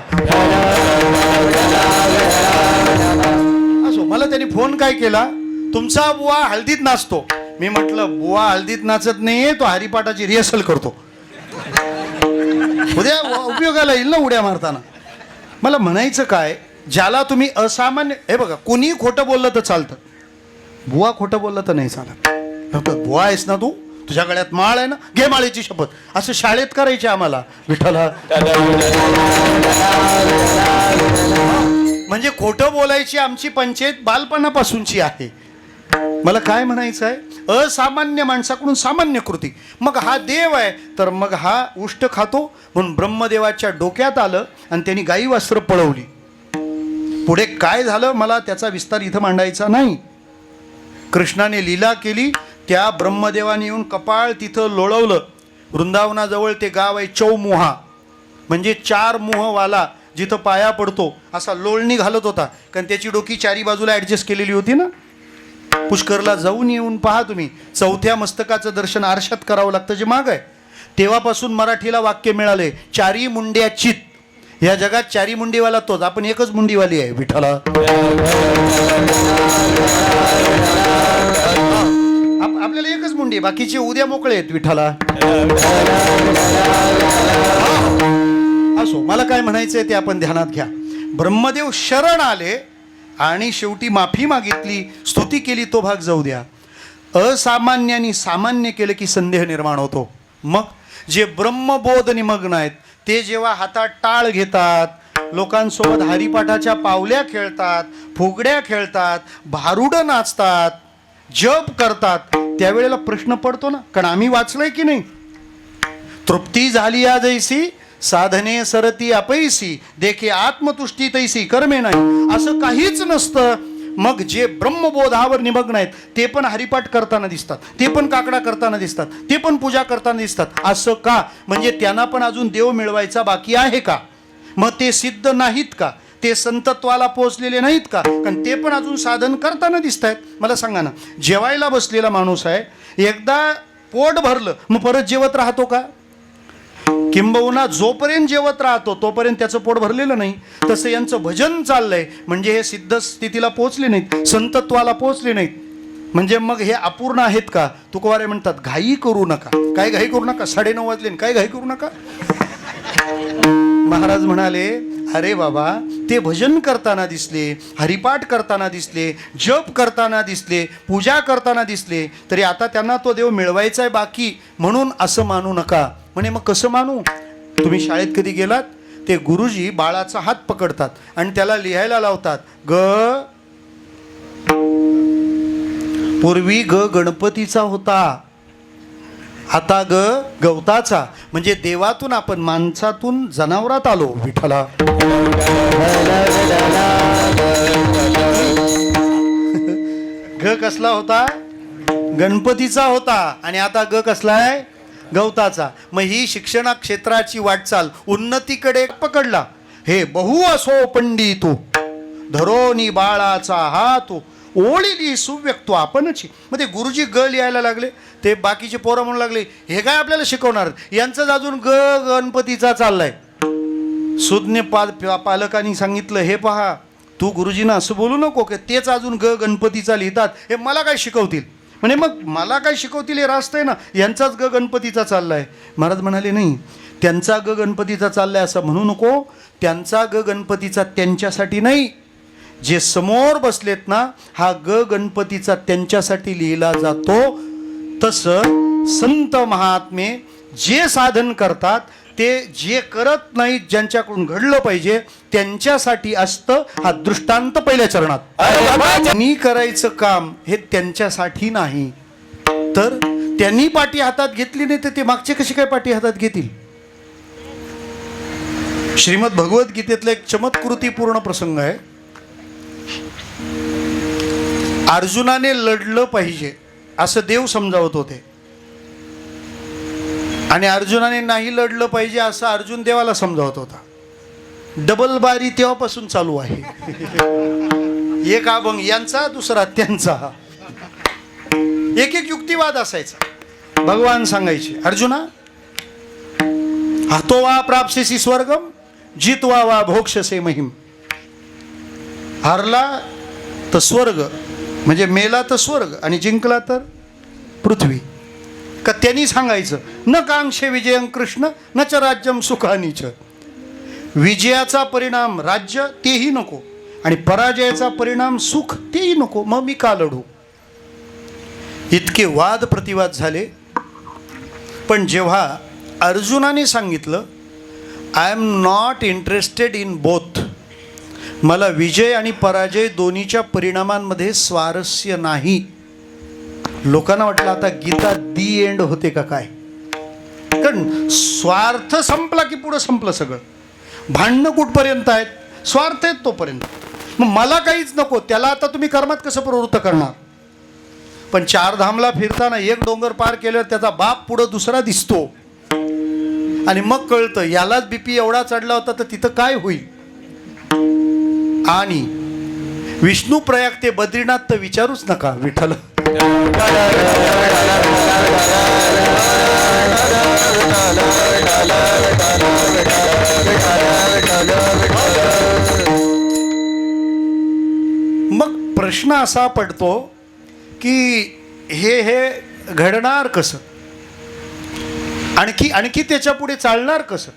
असो, मला त्यांनी फोन काय केला, तुमचा बुवा हळदीत नाचतो. मी म्हटलं बुवा हळदीत नाचत नाहीये, तो हरिपाठाची रिहर्सल करतो, उद्या उपयोगाला येईल ना उड्या मारताना. मला म्हणायचं काय, ज्याला तुम्ही असामान्य, हे बघा कोणी खोटं बोललं तर चालतं, बुवा खोटं बोललं तर नाही चालत. बुवा आहेस ना तू, तुझ्या गळ्यात माळ आहे ना, घे माळेची शपथ, असं शाळेत करायचे आम्हाला विठ्ठला. म्हणजे खोटं बोलायची आमची पंचायत बालपणापासूनची आहे. मला काय म्हणायचं आहे, असामान्य माणसाकडून सामान्य कृती. मग हा देव आहे तर मग हा उष्ट खातो, म्हणून ब्रह्मदेवाच्या डोक्यात आलं आणि त्यांनी गाई वस्त्र पळवली. पुढे काय झालं मला त्याचा विस्तार इथं मांडायचा नाही. कृष्णाने लीला केली, त्या ब्रह्मदेवाने येऊन कपाळ तिथं लोळवलं. वृंदावनाजवळ ते गाव आहे चौमुहा, म्हणजे 4 मुहवाला, जिथं पाया पडतो असा लोळणी घालत होता, कारण त्याची डोकी 4 बाजूला ॲडजस्ट केलेली होती ना. पुष्करला जाऊन येऊन पहा तुम्ही, 4थ्या मस्तकाचं दर्शन आरशात करावं लागतं जे माग आहे. तेव्हापासून मराठीला वाक्य मिळाले, 4 मुंड्या चित. या जगात 4 मुंडीवाला तोच, आपण एकच मुंडीवाली आहे विठ्ठला. आपल्याला एकच मुंडी, बाकीचे उद्या मोकळे आहेत विठ्ठला. असो, मला काय म्हणायचंय ते आपण ध्यानात घ्या. ब्रह्मदेव शरण आले आणि शेवटी माफी मागितली, स्तुती केली, तो भाग जाऊ द्या. असामान्यानी सामान्य केलं की संदेह निर्माण होतो. मग जे ब्रह्मबोध निमग्न आहेत ते जेव्हा हातात टाळ घेतात, लोकांसोबत हरिपाठाच्या पावल्या खेळतात, फुगड्या खेळतात, भारुडं नाचतात, जप करतात, त्यावेळेला प्रश्न पडतो ना, कारण आम्ही वाचलंय की नाही, तृप्ती झाली या जैसी साधने सरती अपैसी, देखे आत्मतुष्टी तैसी कर्मे नाही. असं काहीच नसतं. मग जे ब्रह्मबोधावर निमग्न आहेत ते पण हरिपाठ करताना दिसतात, ते पण काकडा करताना दिसतात, ते पण पूजा करताना दिसतात. असं का? म्हणजे त्यांना पण अजून देव मिळवायचा बाकी आहे का? मग ते सिद्ध नाहीत का? ते संतत्वाला पोहोचलेले नाहीत का? कारण ते पण अजून साधन करताना दिसत आहेत. मला सांगा ना, जेवायला बसलेला माणूस आहे, एकदा पोट भरलं मग परत जेवत राहतो का? किंबहुना जोपर्यंत जेवत राहतो तोपर्यंत त्याचं पोट भरलेलं नाही. तसं यांचं भजन चाललंय म्हणजे हे सिद्ध स्थितीला पोहोचले नाहीत, संतत्वाला पोहोचले नाहीत. म्हणजे मग हे अपूर्ण आहेत का? तुकोबारे म्हणतात घाई करू नका. काय घाई करू नका? 9:30 वाजले, काय घाई करू नका? महाराज म्हणाले, अरे बाबा, ते भजन करताना दिसले, हरिपाठ करताना दिसले, जप करताना दिसले, पूजा करताना दिसले, तरी आता त्यांना तो देव मिळवायचा आहे बाकी, म्हणून असं मानू नका. म्हणे मग कसं मानू? तुम्ही शाळेत कधी गेलात, ते गुरुजी बाळाचा हात पकडतात आणि त्याला लिहायला लावतात, ग पूर्वी ग गणपतीचा होता, आता ग गवताचा. म्हणजे देवातून आपण माणसातून जनावरात आलो विठ्ठला. ग कसला होता? गणपतीचा होता, आणि आता ग कसला आहे? गवताचा. मग ही शिक्षणा क्षेत्राची वाटचाल उन्नतीकडे पकडला. हे बहु असो पंडितू धरोनी बाळाचा हात ओळीली सुव्यक्तो आपणची. मग ते गुरुजी ग लिहायला लागले, ते बाकीचे पोरं म्हणू लागले, हे काय आपल्याला शिकवणार? यांचंच अजून ग गणपतीचा चाललाय. सुज्ञ पालकांनी सांगितलं, हे पहा, तू गुरुजींना असं बोलू नको की तेच अजून ग गणपतीचा लिहितात, हे मला काय शिकवतील? म्हणे मग मला काय शिकवतील हे रास्त आहे ना, यांचाच ग गणपतीचा चाललाय. महाराज म्हणाले, नाही, त्यांचा ग गणपतीचा चाललाय असं म्हणू नको. त्यांचा ग गणपतीचा त्यांच्यासाठी नाही, जे समोर बसलेत ना, हा ग गणपतीचा त्यांच्यासाठी लिहिला जातो. तसं संत महात्मे जे साधन करतात ते जे करत नाहीत, ज्यांच्याकडून घडलं पाहिजे त्यांच्यासाठी असतं. हा दृष्टांत पहिल्या चरणात. त्यांनी करायचं काम हे त्यांच्यासाठी नाही, तर त्यांनी पाठी हातात घेतली नाही तर ते मागचे कशी काय पाठी हातात घेतील? श्रीमद भगवद्गीतेतला एक चमत्कृतीपूर्ण प्रसंग आहे. अर्जुनाने लढलं पाहिजे असं देव समजावत होते, आणि अर्जुनाने नाही लढलं पाहिजे असं अर्जुन देवाला समजावत होता. डबल बारी तेव्हापासून चालू आहे. एक अभंग यांचा, दुसरा त्यांचा. एक एक युक्तिवाद असायचा. भगवान सांगायचे, अर्जुना, हतो वा प्राप्स्यसि स्वर्गम जित्वा वा भोक्षसे महिम. हारला तर स्वर्ग म्हणजे मेला तर स्वर्ग, आणि जिंकला तर पृथ्वी. का त्यांनी सांगायचं, न कांक्षे विजयं कृष्ण न च राज्यम सुखानीच. विजयाचा परिणाम राज्य तेही नको, आणि पराजयाचा परिणाम सुख तेही नको, मग मी का लढू. इतके वाद प्रतिवाद झाले. पण जेव्हा अर्जुनाने सांगितलं, I am not interested in both, मला विजय आणि पराजय दोन्हीच्या परिणामांमध्ये स्वारस्य नाही, लोकांना वाटलं आता गीता दी एंड होते का काय. कारण स्वार्थ संपला की पुढं संपलं सगळं. भांडणं कुठपर्यंत आहेत, स्वार्थ आहेत तोपर्यंत. मग मला काहीच नको, त्याला आता तुम्ही कर्मात कसं प्रवृत्त करणार. पण चारधामला फिरताना एक डोंगर पार केल्यावर त्याचा बाप पुढं दुसरा दिसतो, आणि मग कळतं यालाच बीपी एवढा चढला होता तर तिथं काय होईल. आणि विष्णू प्रयाग ते बद्रीनाथ तर विचारूच नका. विठ्ठल मग प्रश्न असा पडतो की हे घडणार कसं, आणखी त्याच्या पुढे चालणार कसं.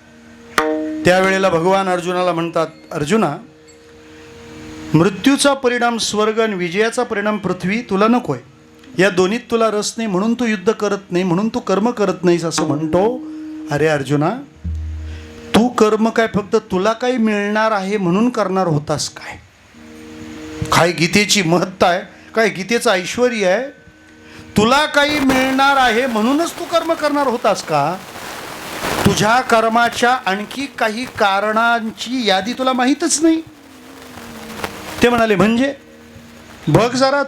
त्यावेळेला भगवान अर्जुनाला म्हणतात, अर्जुना, मृत्यूचा परिणाम स्वर्ग आणि विजयाचा परिणाम पृथ्वी तुला नको आहे. या दोन्हीत तुला रस नाही म्हणून तू युद्ध करत नाही, म्हणून तू कर्म करत नाहीस असं म्हणतो. अरे अर्जुना, तू कर्म काय फक्त तुला काही मिळणार आहे म्हणून करणार होतास काय. काय गीतेची महत्ता आहे, काय गीतेचं ऐश्वर्य आहे. तुला काही मिळणार आहे म्हणूनच तू कर्म करणार होतास का. तुझ्या कर्माच्या आणखी काही कारणांची यादी तुला माहीतच नाही. ते म्हणाले, म्हणजे बघ जरा,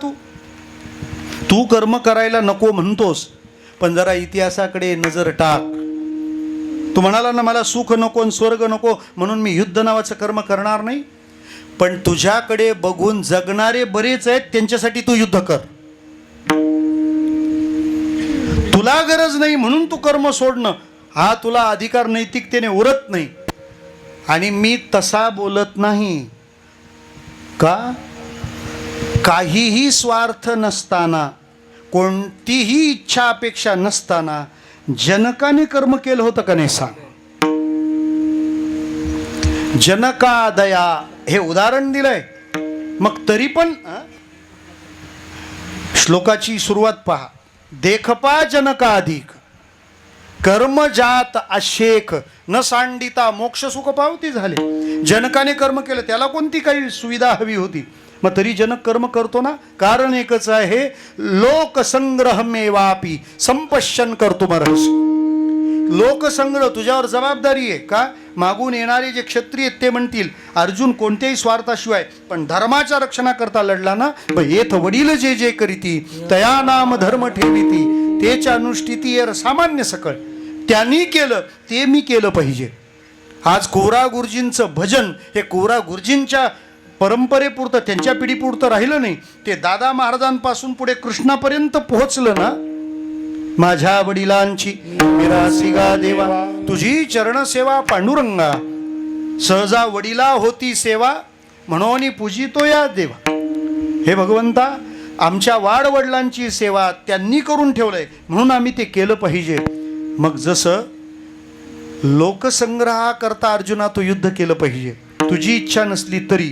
तू कर्म करायला नको म्हणतोस, पण जरा इतिहासाकडे नजर टाक. तू म्हणाला ना, मला सुख नको स्वर्ग नको म्हणून मी युद्ध नावाचं कर्म करणार नाही. पण तुझ्याकडे बघून जगणारे बरेच आहेत, त्यांच्यासाठी तू युद्ध कर. तुला गरज नाही म्हणून तू कर्म सोडणं हा तुला अधिकार नैतिकतेने उरत नाही. आणि मी तसा बोलत नाही का. काहीही स्वार्थ नसताना, कोणतीही इच्छा अपेक्षा नसताना जनकाने कर्म केलं होतं का नाही सांग. जनकादया हे उदाहरण दिलंय. मग तरी पण श्लोकाची सुरुवात पहा. देखपा जनकाधिक कर्मजात अशेख न सांडिता मोक्ष सुख पावती झाले. जनकाने कर्म केलं, त्याला कोणती काही सुविधा हवी होती, मग तरी जनक कर्म करतो ना. कारण एकच आहे, लोकसंग्रहमेवापि संपश्यन कर्तुमर्हसि. लोकसंग्रह तुझ्यावर जबाबदारी आहे का. मागून येणारे जे क्षत्रिय ते म्हणतील, अर्जुन कोणत्याही स्वार्थाशिवाय पण धर्माच्या रक्षणाकरता लढला ना. येथ वडील जे जे करीती तया नाम धर्म ठेविती तेच्या अनुष्ठिती सामान्य सकळ. त्यांनी केलं ते मी केलं पाहिजे. आज कोरा गुरुजींचं भजन हे कोरा गुरुजींच्या परंपरेपुरतं, त्यांच्या पिढीपुरतं राहिलं नाही. ते दादा महाराजांपासून पुढे कृष्णापर्यंत पोहोचलं ना. माझ्या वडिलांची मिरासी गा देवा, तुझी चरणसेवा पांडुरंगा. सहजा वडिला होती सेवा, म्हणून पूजितो या देवा. हे भगवंता, आमच्या वाडवडिलांची सेवा त्यांनी करून ठेवलंय म्हणून आम्ही ते केलं पाहिजे. मग जसं लोकसंग्रहाकरता अर्जुना तू युद्ध केलं पाहिजे, तुझी इच्छा नसली तरी,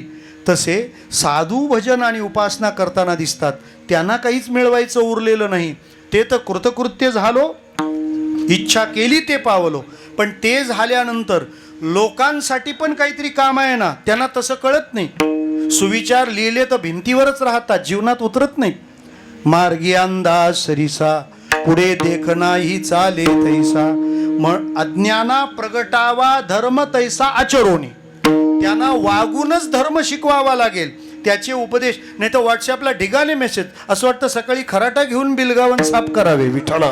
तसे साधू भजन आणि उपासना करताना दिसतात, त्यांना काहीच मिळवायचं उरलेलं नाही. ते तर कृतकृत्य झालो, इच्छा केली ते पावलो. पण ते झाल्यानंतर लोकांसाठी पण काहीतरी काम आहे ना, त्यांना तसं कळत नाही. सुविचार लिहिले तर भिंतीवरच राहतात, जीवनात उतरत नाही. मार्गी अंदाज सरिसा पुढे देखनाही चाले तैसा. अज्ञाना प्रगटावा धर्म तैसा आचरोनी. त्यांना वागूनच धर्म शिकवावा लागेल, त्याचे उपदेश. नाही तर व्हॉट्सअपला ढिगाने मेसेज, असं वाटतं सकाळी खराटा घेऊन बिलगावन साफ करावे. विठ्ठला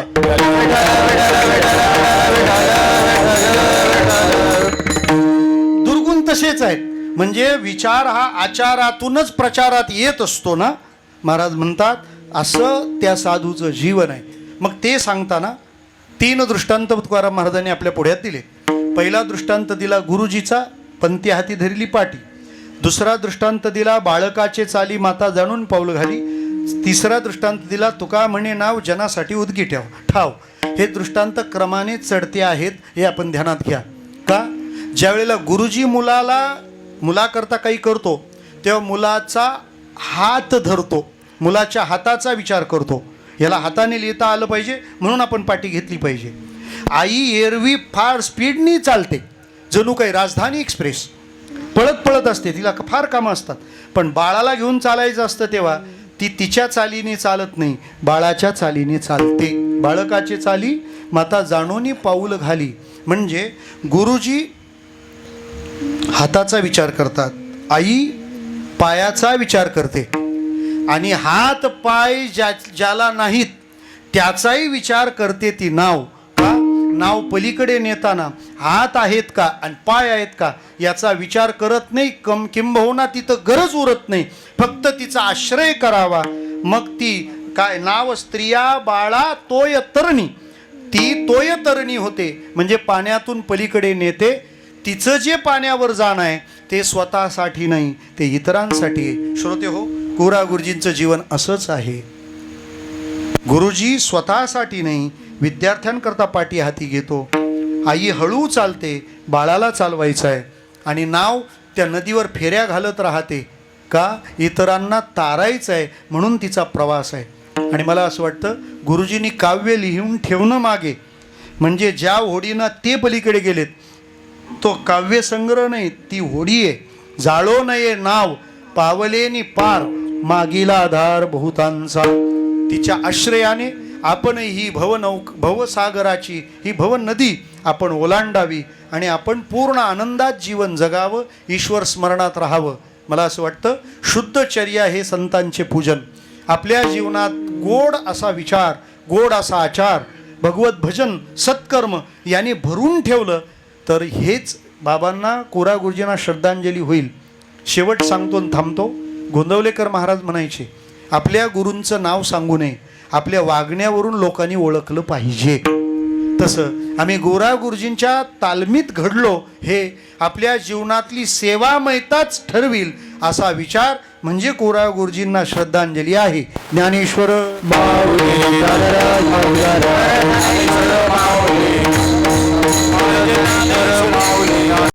दुर्गुण तसेच आहेत. म्हणजे विचार हा आचारातूनच प्रचारात येत असतो ना. महाराज म्हणतात असं त्या साधूचं जीवन आहे. मग ते सांगताना 3 दृष्टांत तुकाराम महाराजांनी आपल्या पुढ्यात दिले. पहिला दृष्टांत दिला गुरुजीचा, पंथी हाती धरली पाटी. दुसरा दृष्टांत दिला बाळकाचे चाली माता जाणून पाऊल घाली. तिसरा दृष्टांत दिला तुका म्हणे नाव जनासाठी उदगी ठाव. हे दृष्टांत क्रमाने चढते आहेत हे आपण ध्यानात घ्या. का? ज्या वेळेला गुरुजी मुलाकरता काही करतो तेव्हा मुलाचा हात धरतो, मुलाच्या हाताचा विचार करतो. याला हाताने लिहिता आलं पाहिजे म्हणून आपण पाटी घेतली पाहिजे. आई एरवी फार स्पीडनी चालते, जणू काही राजधानी एक्सप्रेस पळत पळत असते, तिला फार कामं असतात. पण बाळाला घेऊन चालायचं असतं तेव्हा ती तिच्या चालीने चालत नाही, बाळाच्या चालीने चालते. बाळकाचे चाली माता जाणोनी पाऊल घाली. म्हणजे गुरुजी हाताचा विचार करतात, आई पायाचा विचार करते, आणि हात पाय ज्याला नाहीत त्याचाही विचार करते ती नाव. का? नाव पलीकडे नेताना हात आहेत का आणि पाय आहेत का याचा विचार करत नाही. किंबहुना तिथं गरज उरत नाही, फक्त तिचा आश्रय करावा. मग ती काय नाव स्त्रिया बाळा तोय तरणी, ती तोय तरणी होते. म्हणजे पाण्यातून पलीकडे नेते. तिचं जे पाण्यावर जाणं आहे ते स्वतःसाठी नाही, ते इतरांसाठी आहे. श्रोते हो, कोरा गुरुजींचं जीवन असंच आहे. गुरुजी स्वतःसाठी नाही, विद्यार्थ्यांकरता पाठी हाती घेतो. आई हळू चालते, बाळाला चालवायचं आहे, आणि नाव त्या नदीवर फेऱ्या घालत राहते. का? इतरांना तारायचं आहे म्हणून तिचा प्रवास आहे. आणि मला असं वाटतं गुरुजींनी काव्य लिहून ठेवणं मागे, म्हणजे ज्या होडीनं ते पलीकडे गेलेत तो काव्य संग्रह नाही, ती होडी आहे. जाळो नये नाव पावलेनी पार, मागीला आधार बहुतांचा. तिच्या आश्रयाने आपण ही भवसागराची ही भवनदी आपण ओलांडावी आणि आपण पूर्ण आनंदात जीवन जगावं, ईश्वर स्मरणात राहावं. मला असं वाटतं शुद्धचर्या हे संतांचे पूजन. आपल्या जीवनात गोड असा विचार, गोड असा आचार, भगवत भजन, सत्कर्म याने भरून ठेवलं तर हेच बाबांना, कोरा गुरुजींना श्रद्धांजली होईल. शेवट सांगतो आणि थांबतो. गोंदवलेकर महाराज म्हणायचे आपल्या गुरूंचं नाव सांगू नये, आपल्या वागण्यावरून लोकांनी ओळखलं पाहिजे. तसं आम्ही गोरा गुरुजींच्या तालमीत घडलो हे आपल्या जीवनातली सेवामयताच ठरविल असा विचार म्हणजे कोरा गुरुजींना श्रद्धांजली आहे. ज्ञानेश्वर माऊली